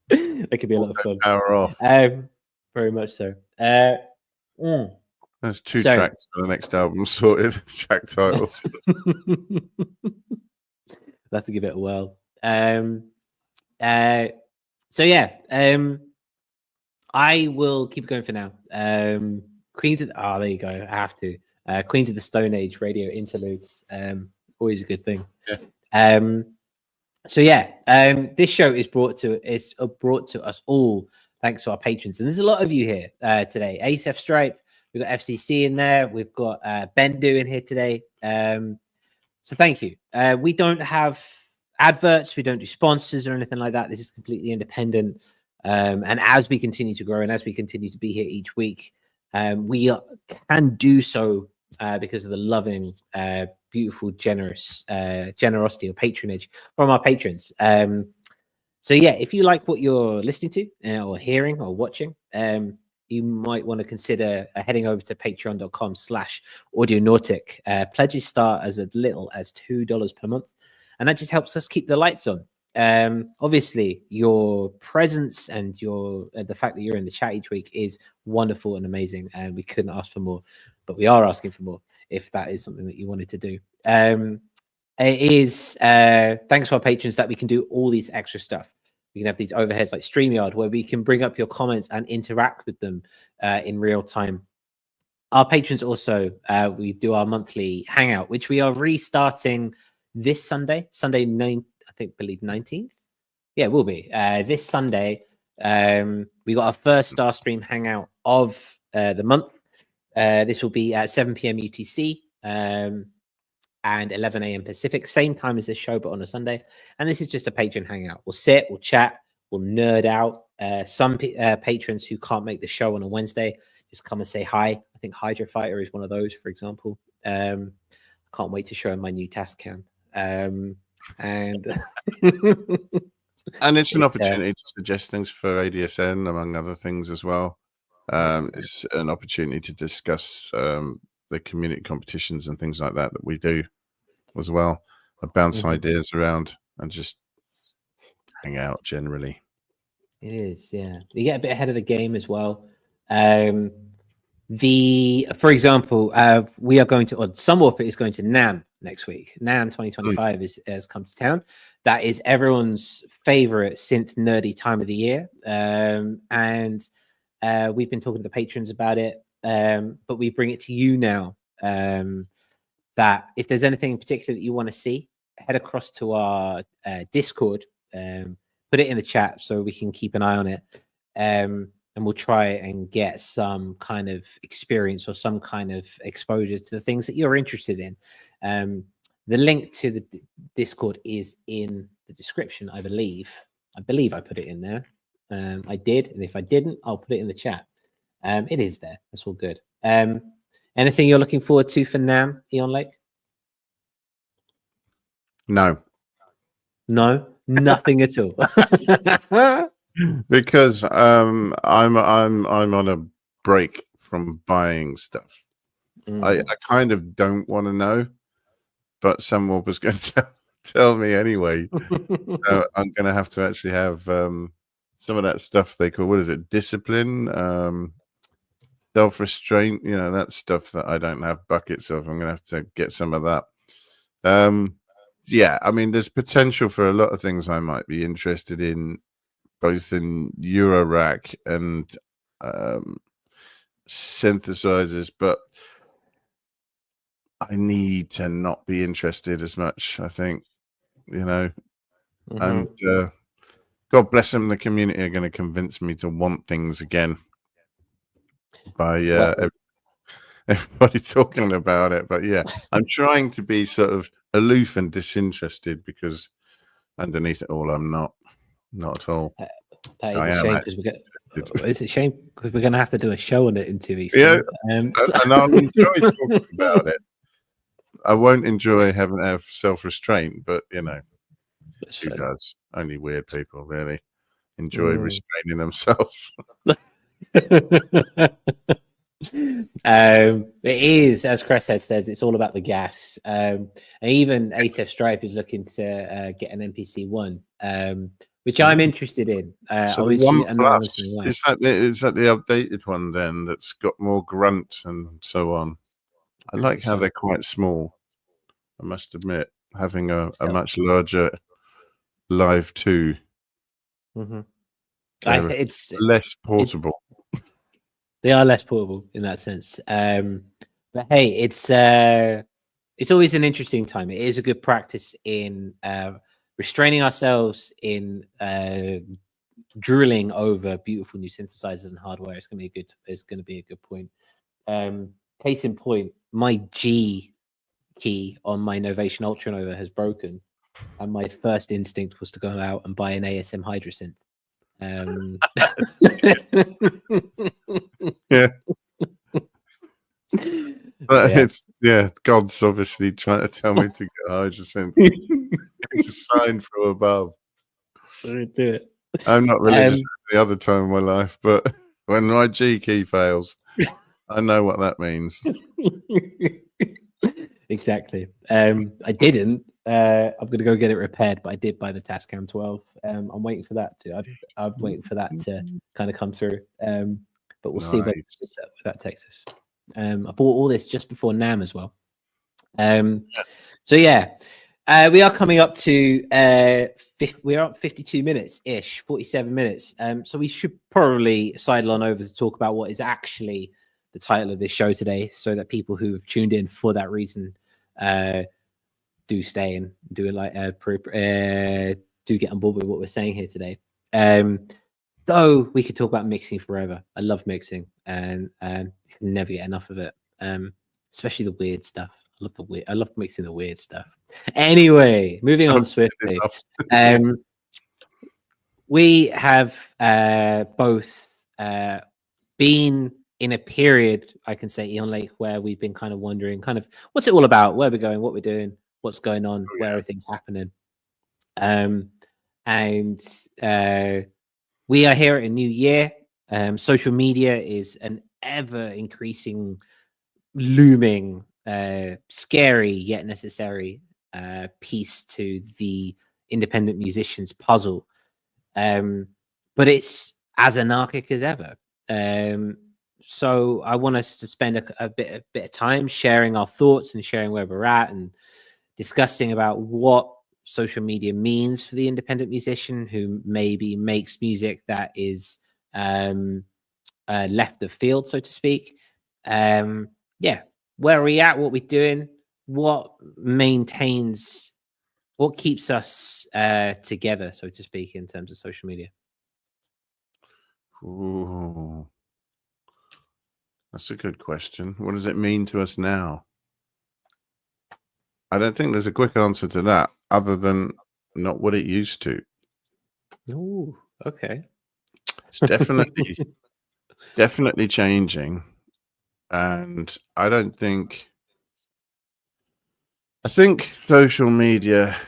[SPEAKER 1] That could be a lot of fun.
[SPEAKER 2] Power off.
[SPEAKER 1] Very much so.
[SPEAKER 2] There's 2 tracks for the next album sorted. Track titles.
[SPEAKER 1] We'll have to give it a whirl. So yeah, I will keep going for now. Queens of there you go. I have to. Queens of the Stone Age radio interludes. Always a good thing.
[SPEAKER 2] Yeah.
[SPEAKER 1] So yeah, this show is brought to us all thanks to our patrons, and there's a lot of you here today. ASF Stripe, we've got FCC in there, we've got Bendu in here today. So thank you. We don't have adverts, we don't do sponsors or anything like that. This is completely independent. And as we continue to grow and as we continue to be here each week, we can do so because of the loving, beautiful, generosity or patronage from our patrons. So yeah, if you like what you're listening to or hearing or watching, you might want to consider heading over to patreon.com/audionautic. Pledges start as little as $2 per month, and that just helps us keep the lights on. Obviously your presence and the fact that you're in the chat each week is wonderful and amazing, and we couldn't ask for more, but we are asking for more if that is something that you wanted to do. It is thanks to our patrons that we can do all these extra stuff. We can have these overheads like StreamYard where we can bring up your comments and interact with them in real time. Our patrons also, we do our monthly hangout, which we are restarting this Sunday 19th. Yeah, it will be this Sunday. We got our first Star Stream hangout of the month. This will be at 7 p.m. UTC and 11 a.m. Pacific, same time as this show, but on a Sunday. And this is just a patron hangout. We'll sit, we'll chat, we'll nerd out. Some patrons who can't make the show on a Wednesday just come and say hi. I think Hydro Fighter is one of those, for example. Can't wait to show him my new task cam. And
[SPEAKER 2] and it's an opportunity to suggest things for ADSN, among other things as well. It's an opportunity to discuss the community competitions and things like that we do as well. I bounce ideas around and just hang out generally.
[SPEAKER 1] It is, yeah. You get a bit ahead of the game as well. For example, we are going to, or Sunwarper is going to NAMM next week. NAMM 2025 has come to town. That is everyone's favorite synth nerdy time of the year. And we've been talking to the patrons about it, but we bring it to you now. That if there's anything in particular that you want to see, head across to our Discord, put it in the chat so we can keep an eye on it. And we'll try and get some kind of experience or some kind of exposure to the things that you're interested in. The link to the Discord is in the description, I believe. I put it in there. I did, and if I didn't, I'll put it in the chat. It is there. That's all good. Anything you're looking forward to for NAMM, Eon Lake?
[SPEAKER 2] No,
[SPEAKER 1] nothing at all.
[SPEAKER 2] Because I'm on a break from buying stuff. I kind of don't want to know, but Sunwarper's going to tell me anyway. So I'm going to have to actually have some of that stuff they call, what is it, discipline, self-restraint, that stuff that I don't have buckets of. I'm going to have to get some of that. Yeah, I mean, there's potential for a lot of things I might be interested in, both in Eurorack and synthesizers, but I need to not be interested as much, I think, and God bless them, the community are going to convince me to want things again by everybody talking about it. But yeah, I'm trying to be sort of aloof and disinterested, because underneath it all, I'm not at all.
[SPEAKER 1] That is a shame, because it's a shame because we're going to have to do a show on it in 2 weeks.
[SPEAKER 2] Yeah, and I'll enjoy talking about it. I won't enjoy having to have self-restraint, but who does? Only weird people really enjoy restraining themselves.
[SPEAKER 1] It is, as Cresshead says, it's all about the gas. And even ATF Stripe is looking to get an NPC one, which I'm interested in.
[SPEAKER 2] So the One Plus, is that the updated one then that's got more grunt and so on? I like how they're quite small, I must admit, having a much larger Live 2.
[SPEAKER 1] It's
[SPEAKER 2] less portable.
[SPEAKER 1] They are less portable in that sense. But hey, it's always an interesting time. It is a good practice in restraining ourselves, in drooling over beautiful new synthesizers and hardware. It's going to be a good point. Case in point, my G key on my Novation Ultranova has broken, and my first instinct was to go out and buy an ASM Hydrasynth.
[SPEAKER 2] Yeah. It's God's obviously trying to tell me to get Hydrasynth. It's a sign from above.
[SPEAKER 1] Do it.
[SPEAKER 2] I'm not religious the other time in my life, but when my G key fails, I know what that means.
[SPEAKER 1] Exactly. I didn't. I'm going to go get it repaired, but I did buy the Tascam 12. I'm waiting for that to. I'm waiting for that to kind of come through. But we'll see where that takes us. I bought all this just before NAMM as well. So yeah, we are coming up to we're up 52 minutes ish, 47 minutes. So we should probably sidle on over to talk about what is actually the title of this show today, so that people who have tuned in for that reason do stay and do get on board with what we're saying here today. Though we could talk about mixing forever. I love mixing, and you can never get enough of it. Especially the weird stuff. I love mixing the weird stuff. Anyway, moving on swiftly. We have both been in a period, I can say, Eon Lake, where we've been kind of wondering, what's it all about, where we're going, what we're doing, what's going on, where everything's happening. And we are here at a new year. Social media is an ever increasing, looming, scary yet necessary piece to the independent musician's puzzle. But it's as anarchic as ever. So I want us to spend a bit of time sharing our thoughts and sharing where we're at and discussing about what social media means for the independent musician who maybe makes music that is left of field, so to speak. Where are we at, what we're doing, what keeps us together, so to speak, in terms of social media.
[SPEAKER 2] Ooh, that's a good question. What does it mean to us now? I don't think there's a quick answer to that, other than not what it used to.
[SPEAKER 1] Oh, okay.
[SPEAKER 2] It's definitely changing. And I think social media,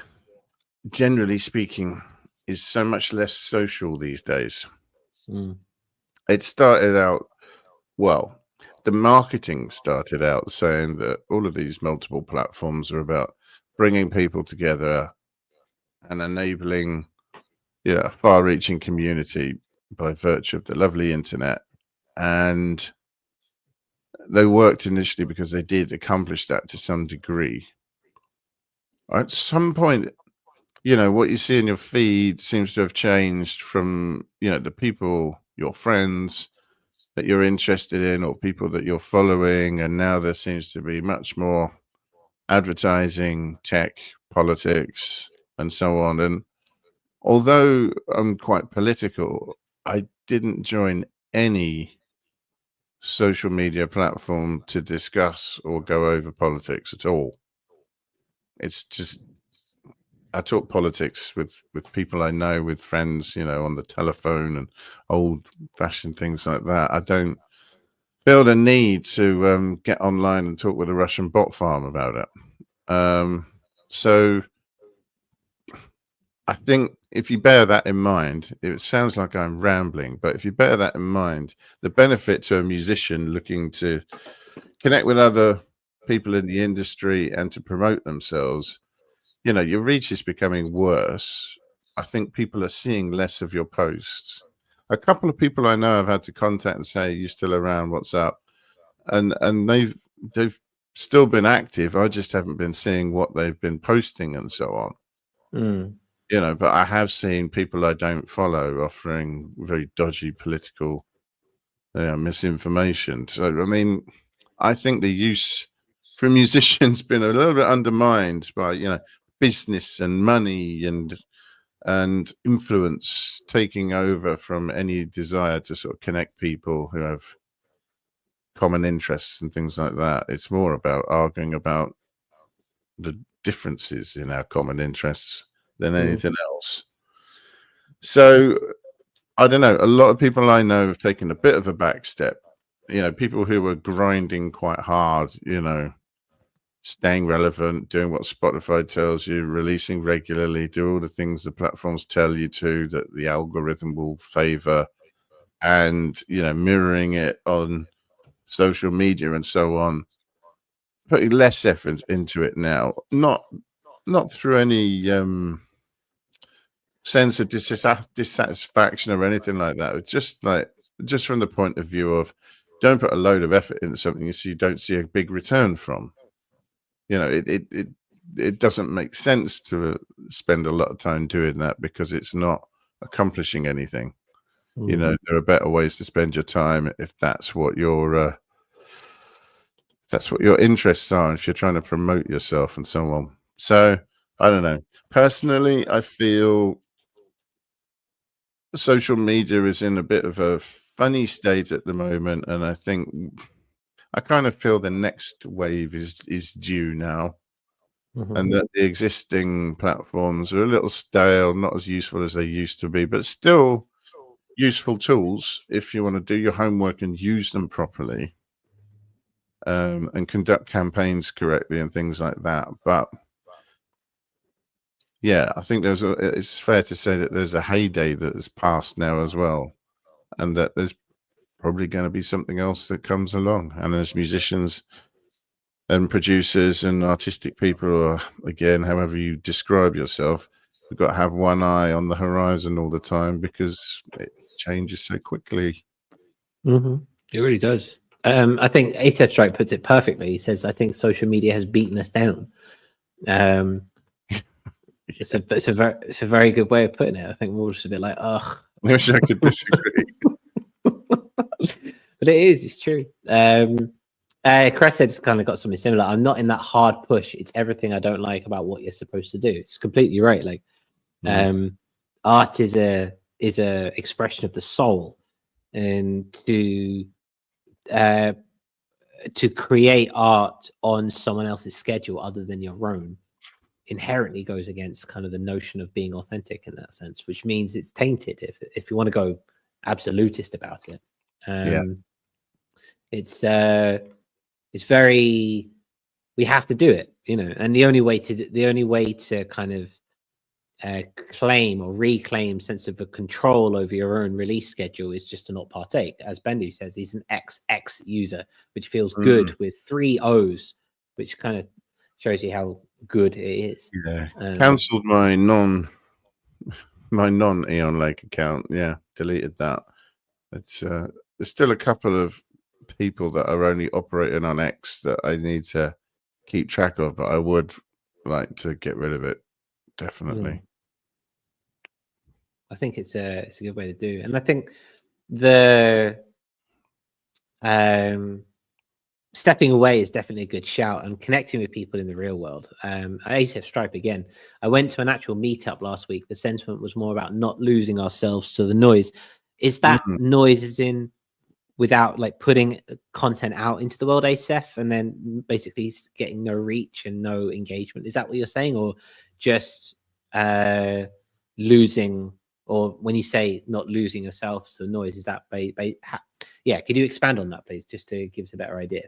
[SPEAKER 2] generally speaking, is so much less social these days. It started out, the marketing started out saying that all of these multiple platforms are about bringing people together and enabling, a far-reaching community by virtue of the lovely internet. And they worked initially because they did accomplish that to some degree. At some point, what you see in your feed seems to have changed from, the people, your friends that you're interested in or people that you're following. And now there seems to be much more advertising, tech, politics, and so on. And although I'm quite political, I didn't join any social media platform to discuss or go over politics at all. It's just, I talk politics with people I know, with friends, on the telephone and old-fashioned things like that. I don't feel the need to get online and talk with a Russian bot farm about it. So I think if you bear that in mind, it sounds like I'm rambling, but if you bear that in mind, the benefit to a musician looking to connect with other people in the industry and to promote themselves, your reach is becoming worse. I think people are seeing less of your posts. A couple of people I know I've had to contact and say, "You still around? What's up?" And they've still been active. I just haven't been seeing what they've been posting and so on. But I have seen people I don't follow offering very dodgy political misinformation. So, I mean, I think the use for musicians been a little bit undermined by, business and money and influence taking over from any desire to sort of connect people who have common interests and things like that. It's more about arguing about the differences in our common interests than anything else. So I don't know. A lot of people I know have taken a bit of a back step. People who were grinding quite hard, staying relevant, doing what Spotify tells you, releasing regularly, do all the things the platforms tell you to, that the algorithm will favor, and, mirroring it on social media and so on, putting less effort into it now. Not through any sense of dissatisfaction or anything like that. Just from the point of view of, don't put a load of effort into something so you don't see a big return from. It doesn't make sense to spend a lot of time doing that because it's not accomplishing anything. There are better ways to spend your time if that's what your interests are, if you're trying to promote yourself and so on. So I don't know. Personally, I feel social media is in a bit of a funny state at the moment, and I think I kind of feel the next wave is due now, and that the existing platforms are a little stale, not as useful as they used to be, but still useful tools if you want to do your homework and use them properly, and conduct campaigns correctly and things like that. But yeah, I think it's fair to say that there's a heyday that has passed now as well, and that there's probably going to be something else that comes along. And as musicians and producers and artistic people, or again, however you describe yourself, we've got to have one eye on the horizon all the time because it changes so quickly.
[SPEAKER 1] It really does. I think ASAP Strike puts it perfectly. He says, "I think social media has beaten us down." It's a very good way of putting it. I think we're all just a bit like, ugh.
[SPEAKER 2] I wish I could disagree.
[SPEAKER 1] But it's true. Cresshead's kind of got something similar. "I'm not in that hard push. It's everything I don't like about what you're supposed to do." It's completely right. Like, art is a expression of the soul, and to create art on someone else's schedule other than your own inherently goes against kind of the notion of being authentic in that sense, which means it's tainted if you want to go absolutist about it. It's very, we have to do it, and the only way to kind of claim or reclaim sense of a control over your own release schedule is just to not partake. As Bendu says, he's an XX user, which feels good with 3 O's, which kind of shows you how good it is.
[SPEAKER 2] Yeah, cancelled my non-Eon Lake account. Yeah, deleted that. It's there's still a couple of people that are only operating on X that I need to keep track of, but I would like to get rid of it. Definitely.
[SPEAKER 1] I think it's a good way to do, and I think the stepping away is definitely a good shout, and connecting with people in the real world. ASAP Stripe again. I went to an actual meetup last week. The sentiment was more about not losing ourselves to the noise. Is that noise is in without like putting content out into the world ASAP and then basically getting no reach and no engagement? Is that what you're saying, or just losing? Or when you say not losing yourself to the noise, is that yeah? Could you expand on that, please, just to give us a better idea?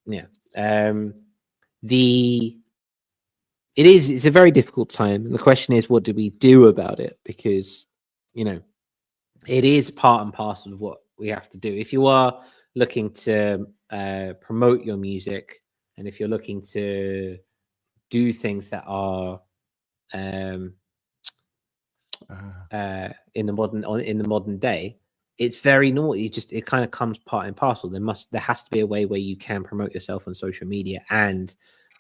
[SPEAKER 1] Yeah, it's a very difficult time, and the question is, what do we do about it? Because it is part and parcel of what we have to do. If you are looking to promote your music, and if you're looking to do things that are in the modern day, it's very naughty. It kind of comes part and parcel. There has to be a way where you can promote yourself on social media and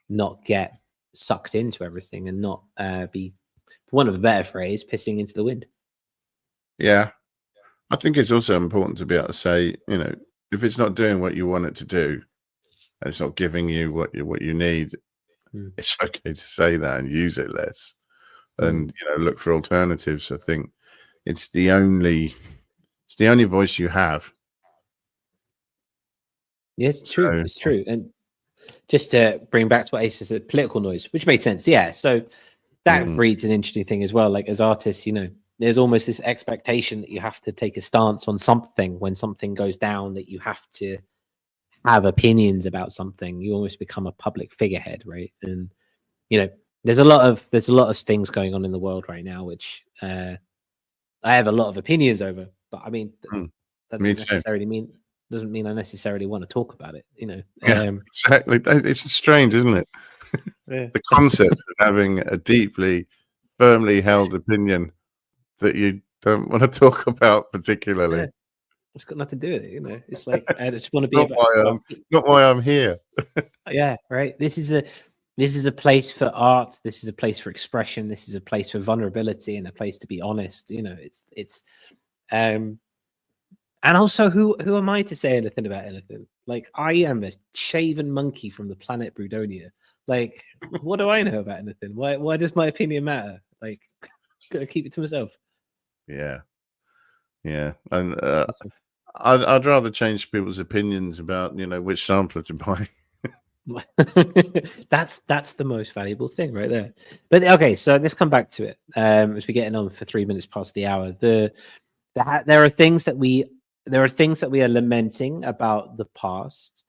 [SPEAKER 1] not get sucked into everything, and not be, for want of a better phrase, pissing into the wind.
[SPEAKER 2] Yeah, I think it's also important to be able to say, if it's not doing what you want it to do, and it's not giving you what you need, it's okay to say that and use it less, and look for alternatives. I think it's the only voice you have.
[SPEAKER 1] Yeah, it's true. It's true. And just to bring back to what Ace said, political noise, which makes sense. Yeah. So that breeds an interesting thing as well. Like, as artists, there's almost this expectation that you have to take a stance on something when something goes down, that you have to have opinions about something. You almost become a public figurehead, right? And there's a lot of things going on in the world right now, which I have a lot of opinions over. But I mean, that doesn't mean I necessarily want to talk about it.
[SPEAKER 2] Yeah, exactly. It's strange, isn't it?
[SPEAKER 1] Yeah.
[SPEAKER 2] The concept of having a deeply, firmly held opinion that you don't want to talk about particularly.
[SPEAKER 1] Yeah. It's got nothing to do with it. It's like, I just want to be
[SPEAKER 2] not why I'm here.
[SPEAKER 1] Yeah, right. This is a place for art. This is a place for expression. This is a place for vulnerability and a place to be honest. And also, who am I to say anything about anything? Like, I am a shaven monkey from the planet Brudonia. Like, what do I know about anything? Why does my opinion matter? Like, gotta keep it to myself.
[SPEAKER 2] Yeah, and I'd rather change people's opinions about which sampler to buy.
[SPEAKER 1] That's the most valuable thing right there. But okay, so let's come back to it. As we're getting on for 3 minutes past the hour, there are things that we are lamenting about the past,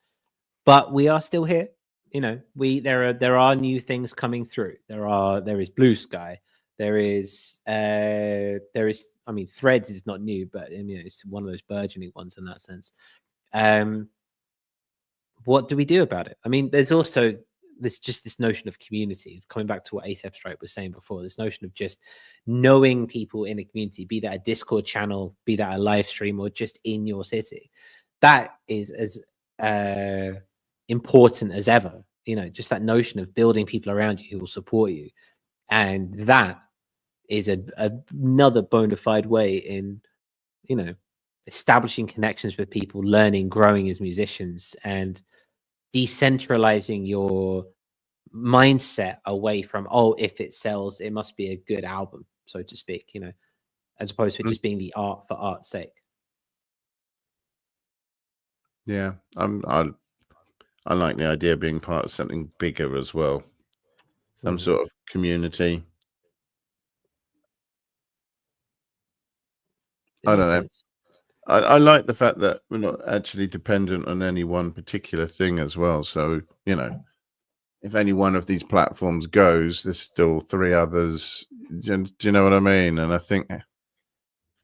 [SPEAKER 1] but we are still here. There are new things coming through. There is Blue Sky. There is I mean, Threads is not new, but it's one of those burgeoning ones in that sense. What do we do about it? I mean, there's also this notion of community, coming back to what ASAP Stripe was saying before, this notion of just knowing people in a community, be that a Discord channel, be that a live stream, or just in your city. That is as important as ever. Just that notion of building people around you who will support you. And that is another bona fide way in, establishing connections with people, learning, growing as musicians, and decentralizing your mindset away from, if it sells, it must be a good album, so to speak, as opposed to just being the art for art's sake.
[SPEAKER 2] Yeah, I like the idea of being part of something bigger as well, some sort of community. I don't know. I like the fact that we're not actually dependent on any one particular thing as well. So, if any one of these platforms goes, there's still 3 others. Do you know what I mean? And I think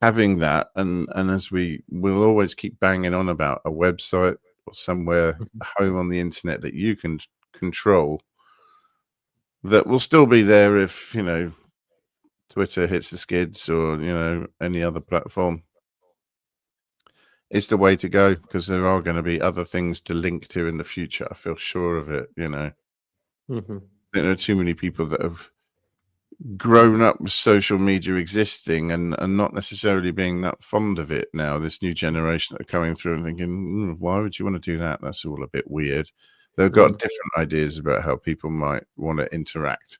[SPEAKER 2] having that, and as we'll always keep banging on about a website or somewhere home on the internet that you can control, that will still be there if, Twitter hits the skids or, any other platform. It's the way to go, because there are going to be other things to link to in the future. I feel sure of it, I think there are too many people that have grown up with social media existing and not necessarily being that fond of it now. This new generation that are coming through and thinking, why would you want to do that? That's all a bit weird. They've got different ideas about how people might want to interact.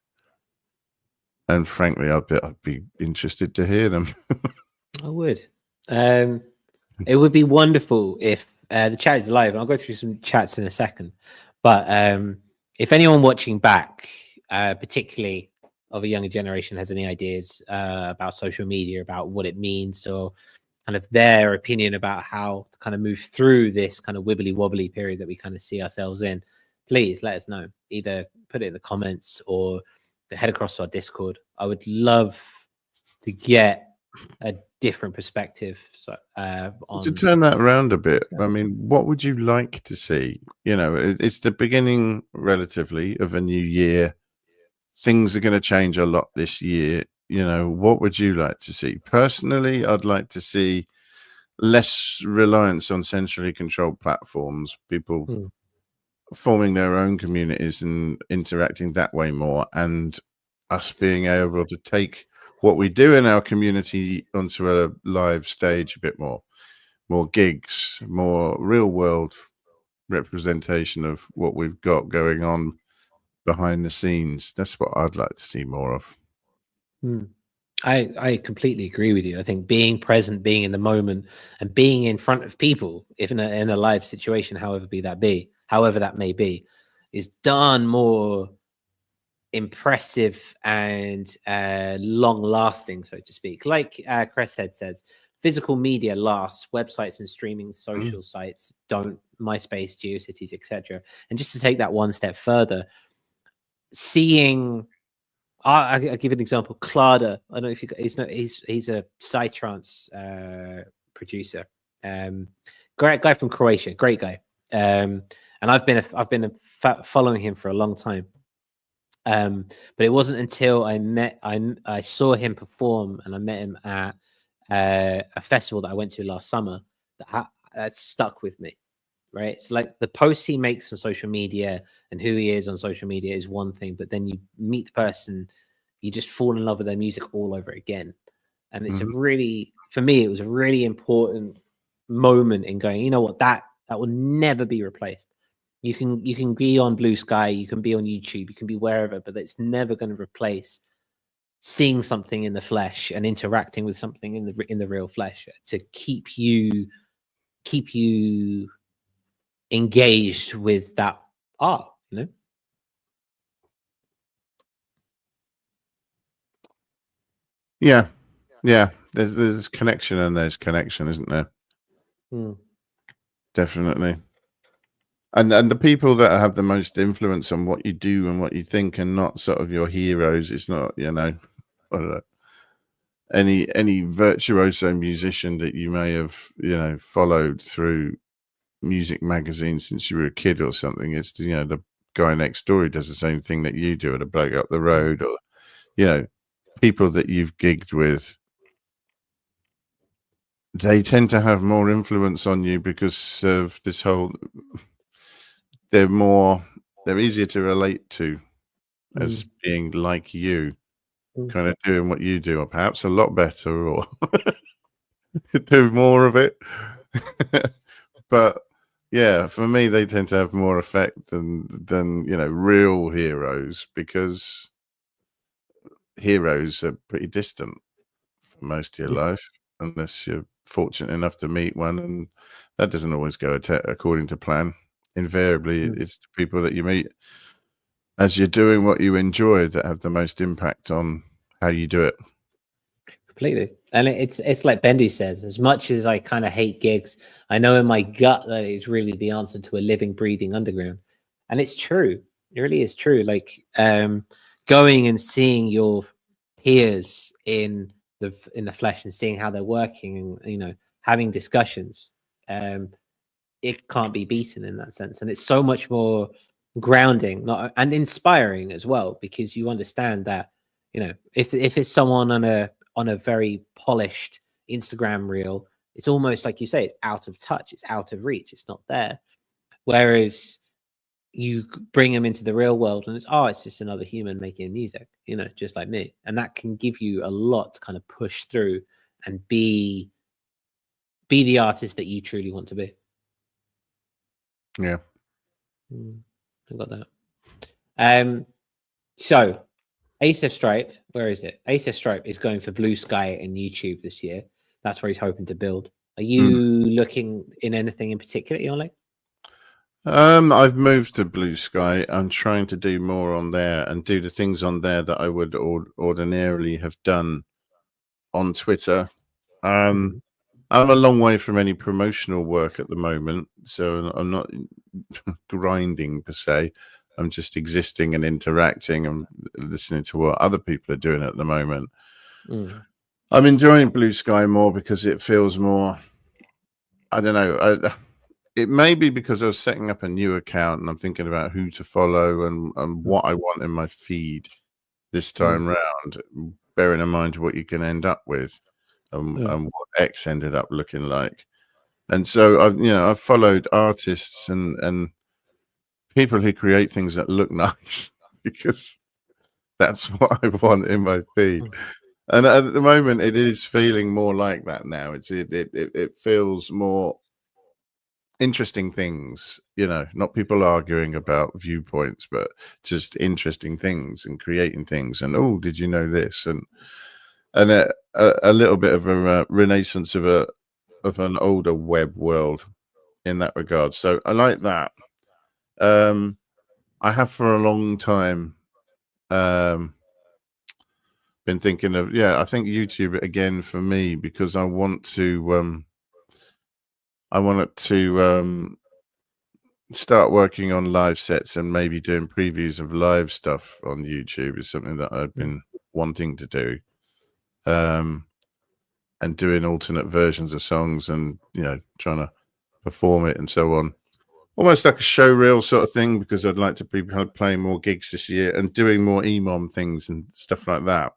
[SPEAKER 2] And frankly, I'd be interested to hear them.
[SPEAKER 1] I would. It would be wonderful if the chat is live, and I'll go through some chats in a second. But if anyone watching back, particularly of a younger generation, has any ideas about social media, about what it means, or kind of their opinion about how to kind of move through this kind of wibbly wobbly period that we kind of see ourselves in, please let us know. Either put it in the comments or head across to our Discord. I would love to get a different perspective
[SPEAKER 2] to turn that around a bit. I mean, what would you like to see? It's the beginning relatively of a new year. Things are going to change a lot this year. What would you like to see? Personally, I'd like to see less reliance on centrally controlled platforms, people forming their own communities and interacting that way more, and us being able to take what we do in our community onto a live stage a bit more gigs, more real world representation of what we've got going on behind the scenes. That's what I'd like to see more of.
[SPEAKER 1] I completely agree with you. I think being present, being in the moment, and being in front of people, if in a live situation, however that may be, is done more impressive and long-lasting, so to speak. Like Cresshead says, physical media lasts, websites and streaming social sites don't. MySpace, GeoCities, etc. And just to take that one step further, seeing, I'll give an example. Clada, I don't know if he's a psytrance producer, great guy from Croatia, great guy, and I've been following him for a long time. But it wasn't until I saw him perform and I met him at a festival that I went to last summer that stuck with me. Right, it's like the posts he makes on social media and who he is on social media is one thing, but then you meet the person, you just fall in love with their music all over again. And it's for me, it was a really important moment in going, you know what, that will never be replaced. You can be on Blue Sky, you can be on YouTube, you can be wherever, but it's never going to replace seeing something in the flesh and interacting with something in the real flesh to keep you engaged with that art,
[SPEAKER 2] Yeah. There's connection and there's connection, isn't there? Definitely. And the people that have the most influence on what you do and what you think, and not sort of your heroes. It's not, I don't know, any virtuoso musician that you may have, followed through music magazine since you were a kid or something. It's, the guy next door who does the same thing that you do, or the bloke up the road, or, people that you've gigged with. They tend to have more influence on you because of this whole, they're easier to relate to as being like you, kind of doing what you do, or perhaps a lot better, or do more of it. But yeah, for me, they tend to have more effect than real heroes, because heroes are pretty distant for most of your life, unless you're fortunate enough to meet one, and that doesn't always go according to plan. Invariably, it's the people that you meet as you're doing what you enjoy that have the most impact on how you do it.
[SPEAKER 1] Completely. And it's like Bendy says, as much as I kind of hate gigs, I know in my gut that it's really the answer to a living, breathing underground. And it's true. It really is true. Like going and seeing your peers in the flesh and seeing how they're working, and having discussions, it can't be beaten in that sense. And it's so much more grounding, and inspiring as well, because you understand that if it's someone on a very polished Instagram reel, it's almost like you say, it's out of touch, it's out of reach, it's not there. Whereas you bring them into the real world and it's just another human making music, just like me. And that can give you a lot to kind of push through and be the artist that you truly want to be.
[SPEAKER 2] Yeah.
[SPEAKER 1] I got that. So ASF Stripe, where is it? ASF Stripe is going for Blue Sky and YouTube this year. That's where he's hoping to build. Are you looking in anything in particular, Ian?
[SPEAKER 2] I've moved to Blue Sky. I'm trying to do more on there and do the things on there that I would ordinarily have done on Twitter. I'm a long way from any promotional work at the moment, so I'm not grinding per se. I'm just existing and interacting and listening to what other people are doing at the moment. I'm enjoying Blue Sky more because it feels more, I don't know, it may be because I was setting up a new account and I'm thinking about who to follow and what I want in my feed this time round, bearing in mind what you can end up with and what X ended up looking like. And so I've followed artists and people who create things that look nice because that's what I want in my feed. And at the moment, it is feeling more like that now. It feels more interesting things, not people arguing about viewpoints, but just interesting things and creating things. And did you know this? And a little bit of a renaissance of an older web world in that regard. So I like that. I have for a long time been thinking of, I think YouTube again for me, because I want to start working on live sets and maybe doing previews of live stuff on YouTube is something that I've been wanting to do. And doing alternate versions of songs and, trying to perform it and so on. Almost like a show reel sort of thing, because I'd like to be playing more gigs this year and doing more EMOM things and stuff like that.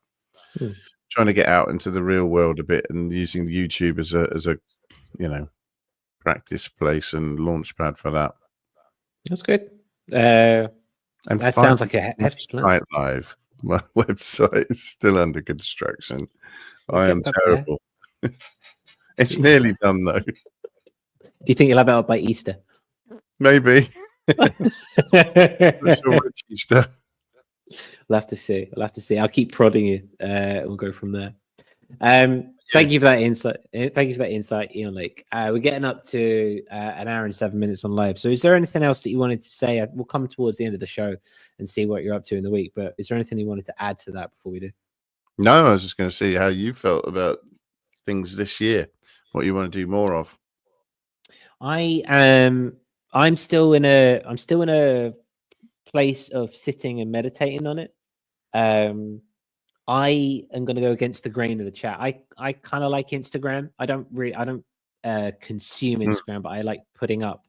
[SPEAKER 2] Trying to get out into the real world a bit and using YouTube as a practice place and launch pad for that.
[SPEAKER 1] That's good. And that sounds like a hefty plan.
[SPEAKER 2] Live. My website is still under construction. I am terrible. It's nearly done though.
[SPEAKER 1] Do you think you'll have it up by Easter?
[SPEAKER 2] Maybe. That's so much Easter.
[SPEAKER 1] We'll have to see. I'll keep prodding you. We'll go from there. Thank you for that insight. Thank you for that insight, Ian Lake. We're getting up to an hour and 7 minutes on live. So is there anything else that you wanted to say? We'll come towards the end of the show and see what you're up to in the week. But is there anything you wanted to add to that before we do?
[SPEAKER 2] No, I was just going to see how you felt about things this year. What you want to do more of?
[SPEAKER 1] I'm still in a place of sitting and meditating on it. I am going to go against the grain of the chat. I kind of like Instagram. I don't consume Instagram, but I like putting up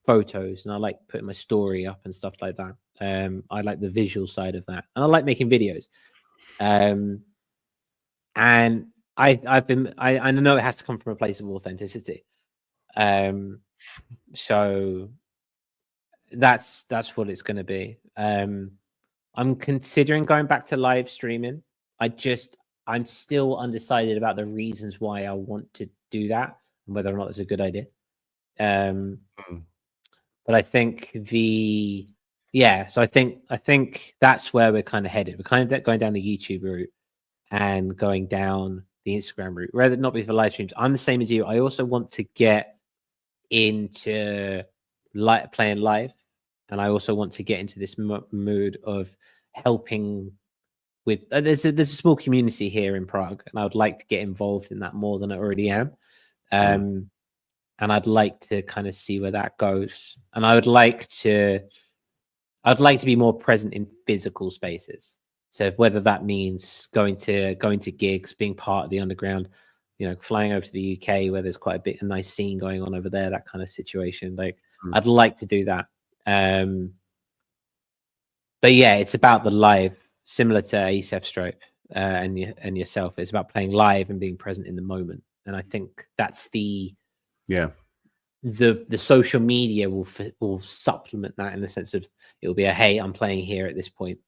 [SPEAKER 1] photos and I like putting my story up and stuff like that. I like the visual side of that, and I like making videos. And I know it has to come from a place of authenticity. So that's what it's going to be. I'm considering going back to live streaming. I'm still undecided about the reasons why I want to do that and whether or not it's a good idea. But I think so I think that's where we're kind of headed. We're kind of going down the YouTube route and going down the Instagram route, rather than not be for live streams. I'm the same as you. I also want to get into playing live, and I also want to get into this mood of helping with. There's a small community here in Prague, and I would like to get involved in that more than I already am. And I'd like to kind of see where that goes. And I would like to I'd like to be more present in physical spaces. So whether that means going to gigs, being part of the underground, you know, flying over to the UK where there's quite a nice scene going on over there, that kind of situation. Like I'd like to do that. But yeah, it's about the live, similar to ASEF Strope and yourself. It's about playing live and being present in the moment. And I think that's the social media will supplement that in the sense of it will be hey, I'm playing here at this point.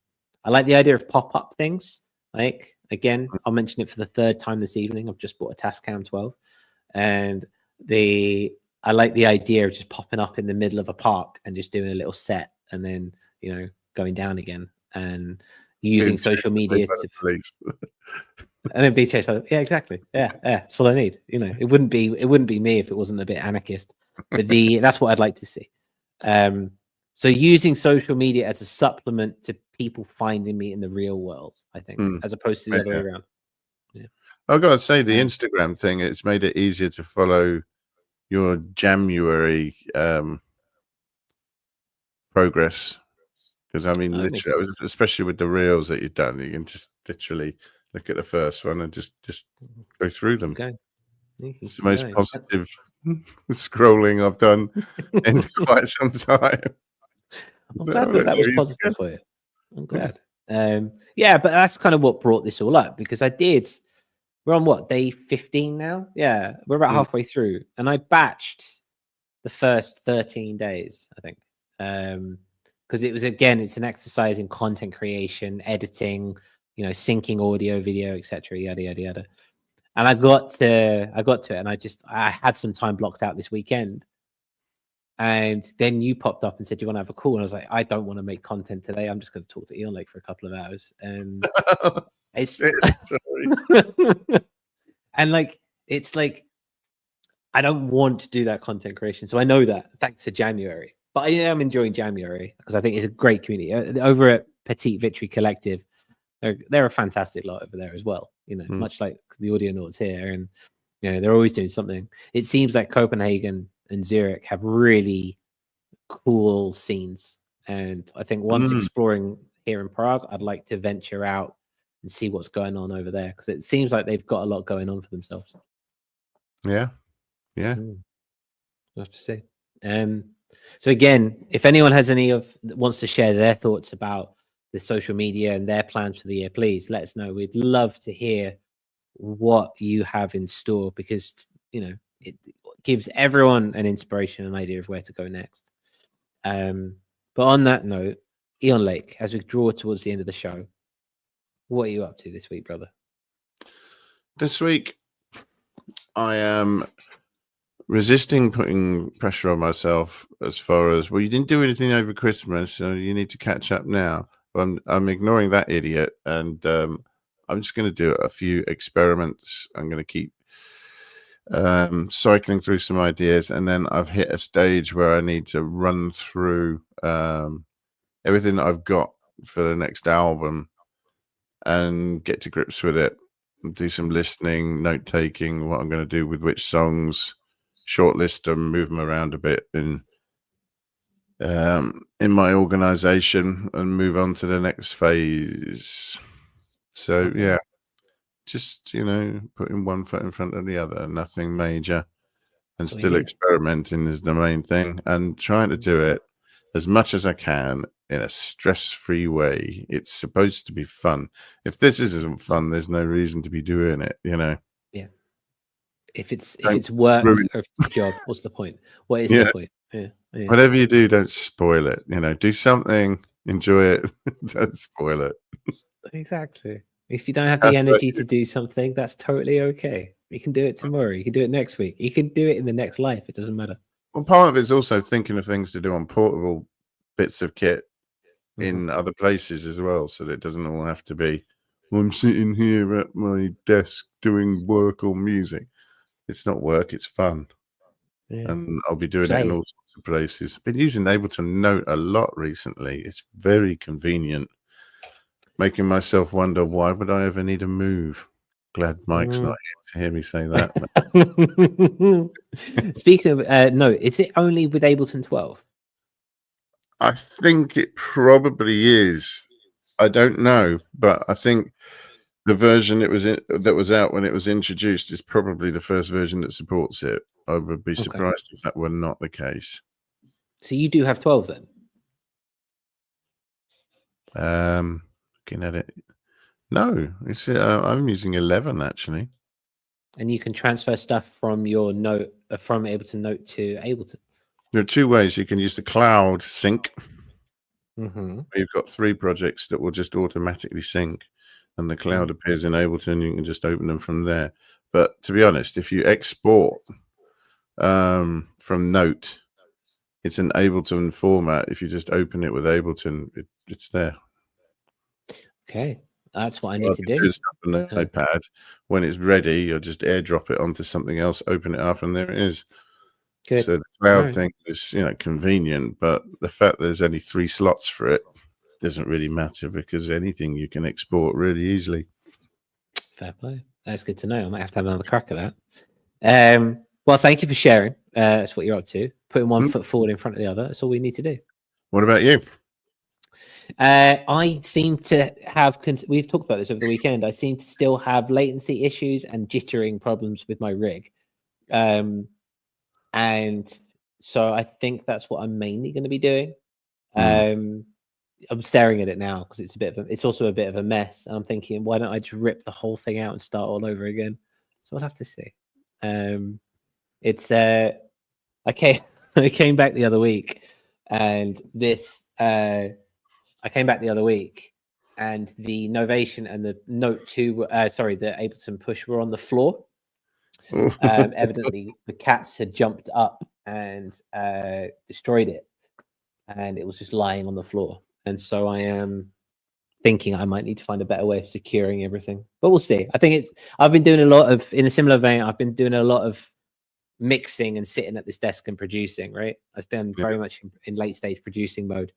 [SPEAKER 1] I like the idea of pop-up things. Like, again, I'll mention it for the third time this evening. I've just bought a Tascam 12, and I like the idea of just popping up in the middle of a park and just doing a little set, and then, you know, going down again, and using social media to and then be chased by yeah, exactly. Yeah, that's what I need. You know, it wouldn't be me if it wasn't a bit anarchist. But that's what I'd like to see. So using social media as a supplement to people finding me in the real world, I think, as opposed to the other way around. Yeah.
[SPEAKER 2] I've got to say, the Instagram thing, it's made it easier to follow your January progress. Because, I mean, literally, especially with the reels that you've done, you can just literally look at the first one and just go through them.
[SPEAKER 1] Okay.
[SPEAKER 2] It's the most positive scrolling I've done in quite some time.
[SPEAKER 1] I'm glad that was positive for you. I'm glad. Yeah, but that's kind of what brought this all up, because we're on what, day 15 now? Yeah, we're about halfway through, and I batched the first 13 days, I think. Because it was, again, it's an exercise in content creation, editing, you know, syncing audio, video, etc., yada yada yada. And I got to it, and I had some time blocked out this weekend. And then you popped up and said, "Do you want to have a call?" And I was like, "I don't want to make content today. I'm just going to talk to Audionaut for a couple of hours." And it's and like, it's like, I don't want to do that content creation. So I know that, thanks to January. But I am enjoying January because I think it's a great community. Over at Petite Victory Collective, they're a fantastic lot over there as well. You know, much like the Audionauts here, and you know, they're always doing something. It seems like Copenhagen and Zurich have really cool scenes, and I think once exploring here in Prague, I'd like to venture out and see what's going on over there, because it seems like they've got a lot going on for themselves.
[SPEAKER 2] Yeah.
[SPEAKER 1] We'll have to see. So again, if anyone has wants to share their thoughts about the social media and their plans for the year, please let us know. We'd love to hear what you have in store, because, you know, it gives everyone an inspiration, an idea of where to go next. But on that note, Eon Lake, as we draw towards the end of the show, what are you up to this week, brother?
[SPEAKER 2] This week, I am resisting putting pressure on myself as far as, well, you didn't do anything over Christmas, so you need to catch up now. I'm ignoring that idiot, and I'm just going to do a few experiments. I'm going to keep cycling through some ideas, and then I've hit a stage where I need to run through everything that I've got for the next album and get to grips with it, do some listening, note taking, what I'm going to do with which songs, shortlist them, move them around a bit in my organization, and move on to the next phase. So yeah, just, you know, putting one foot in front of the other, nothing major, and still experimenting is the main thing, and trying to do it as much as I can in a stress-free way. It's supposed to be fun. If this isn't fun, there's no reason to be doing it, you know.
[SPEAKER 1] Yeah. If it's work or job, what's the point? What is the point? Yeah.
[SPEAKER 2] Whatever you do, don't spoil it. You know, do something, enjoy it, don't spoil it.
[SPEAKER 1] Exactly. If you don't have the energy to do something, that's totally okay. You can do it tomorrow. You can do it next week. You can do it in the next life. It doesn't matter.
[SPEAKER 2] Well, part of it's also thinking of things to do on portable bits of kit in other places as well, so that it doesn't all have to be, I'm sitting here at my desk doing work or music. It's not work, it's fun. Yeah. And I'll be doing it in all sorts of places. Been using Ableton Note a lot recently. It's very convenient. Making myself wonder, why would I ever need a move? Glad Mike's not here to hear me say that.
[SPEAKER 1] Speaking of no, is it only with Ableton 12?
[SPEAKER 2] I think it probably is. I don't know, but I think the version that was out when it was introduced is probably the first version that supports it. I would be surprised if that were not the case.
[SPEAKER 1] So you do have 12 then?
[SPEAKER 2] Looking at it, no, it's I'm using 11 actually.
[SPEAKER 1] And you can transfer stuff from your note from Ableton Note to Ableton.
[SPEAKER 2] There are two ways you can use the cloud sync.
[SPEAKER 1] Mm-hmm.
[SPEAKER 2] You've got 3 projects that will just automatically sync, and the cloud appears in Ableton. You can just open them from there. But to be honest, if you export from Note, it's an Ableton format. If you just open it with Ableton, it's there.
[SPEAKER 1] Okay, that's what I need to do.
[SPEAKER 2] Stuff on the iPad. When it's ready, you'll just airdrop it onto something else, open it up, and there it is.
[SPEAKER 1] Good.
[SPEAKER 2] So the cloud thing is, convenient, but the fact there's only 3 slots for it doesn't really matter, because anything you can export really easily.
[SPEAKER 1] Fair play. That's good to know. I might have to have another crack at that. Well, thank you for sharing. That's what you're up to. Putting one foot forward in front of the other. That's all we need to do.
[SPEAKER 2] What about you?
[SPEAKER 1] I seem to have, we've talked about this over the weekend. I seem to still have latency issues and jittering problems with my rig. And so I think that's what I'm mainly going to be doing. I'm staring at it now because it's also a bit of a mess. And I'm thinking, why don't I just rip the whole thing out and start all over again? So I'll have to see. I came back the other week, and I came back the other week, and the Novation and the Note 2, the Ableton Push were on the floor. Evidently, the cats had jumped up and destroyed it, and it was just lying on the floor. And so I am thinking I might need to find a better way of securing everything, but we'll see. I think I've been doing in a similar vein, I've been doing a lot of mixing and sitting at this desk and producing, right? I've been very much in late stage producing mode.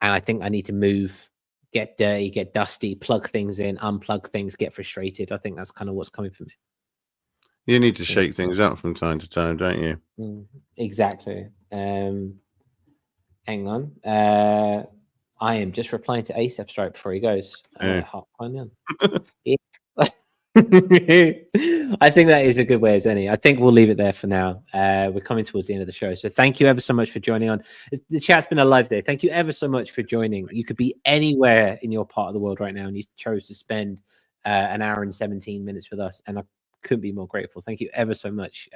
[SPEAKER 1] And I think I need to move, get dirty, get dusty, plug things in, unplug things, get frustrated. I think that's kind of what's coming from me.
[SPEAKER 2] You need to shake things up from time to time, don't you?
[SPEAKER 1] Exactly. Hang on. I am just replying to ASAP Stripe before he goes. I think that is a good way as any. I think we'll leave it there for now. We're coming towards the end of the show. So thank you ever so much for joining on. The chat's been a live day. Thank you ever so much for joining. You could be anywhere in your part of the world right now, and you chose to spend an hour and 17 minutes with us. And I couldn't be more grateful. Thank you ever so much.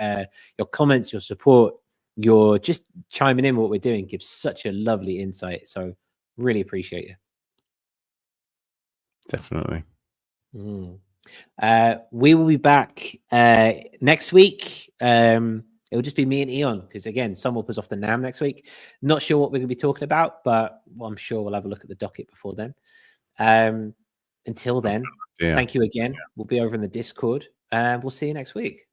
[SPEAKER 1] Your comments, your support, your just chiming in what we're doing gives such a lovely insight. So really appreciate you.
[SPEAKER 2] Definitely.
[SPEAKER 1] We will be back next week. It will just be me and Eon, because again, Sunwarper's off the NAMM next week. Not sure what we're going to be talking about, but I'm sure we'll have a look at the docket before then. Until then, thank you again. We'll be over in the Discord, and we'll see you next week.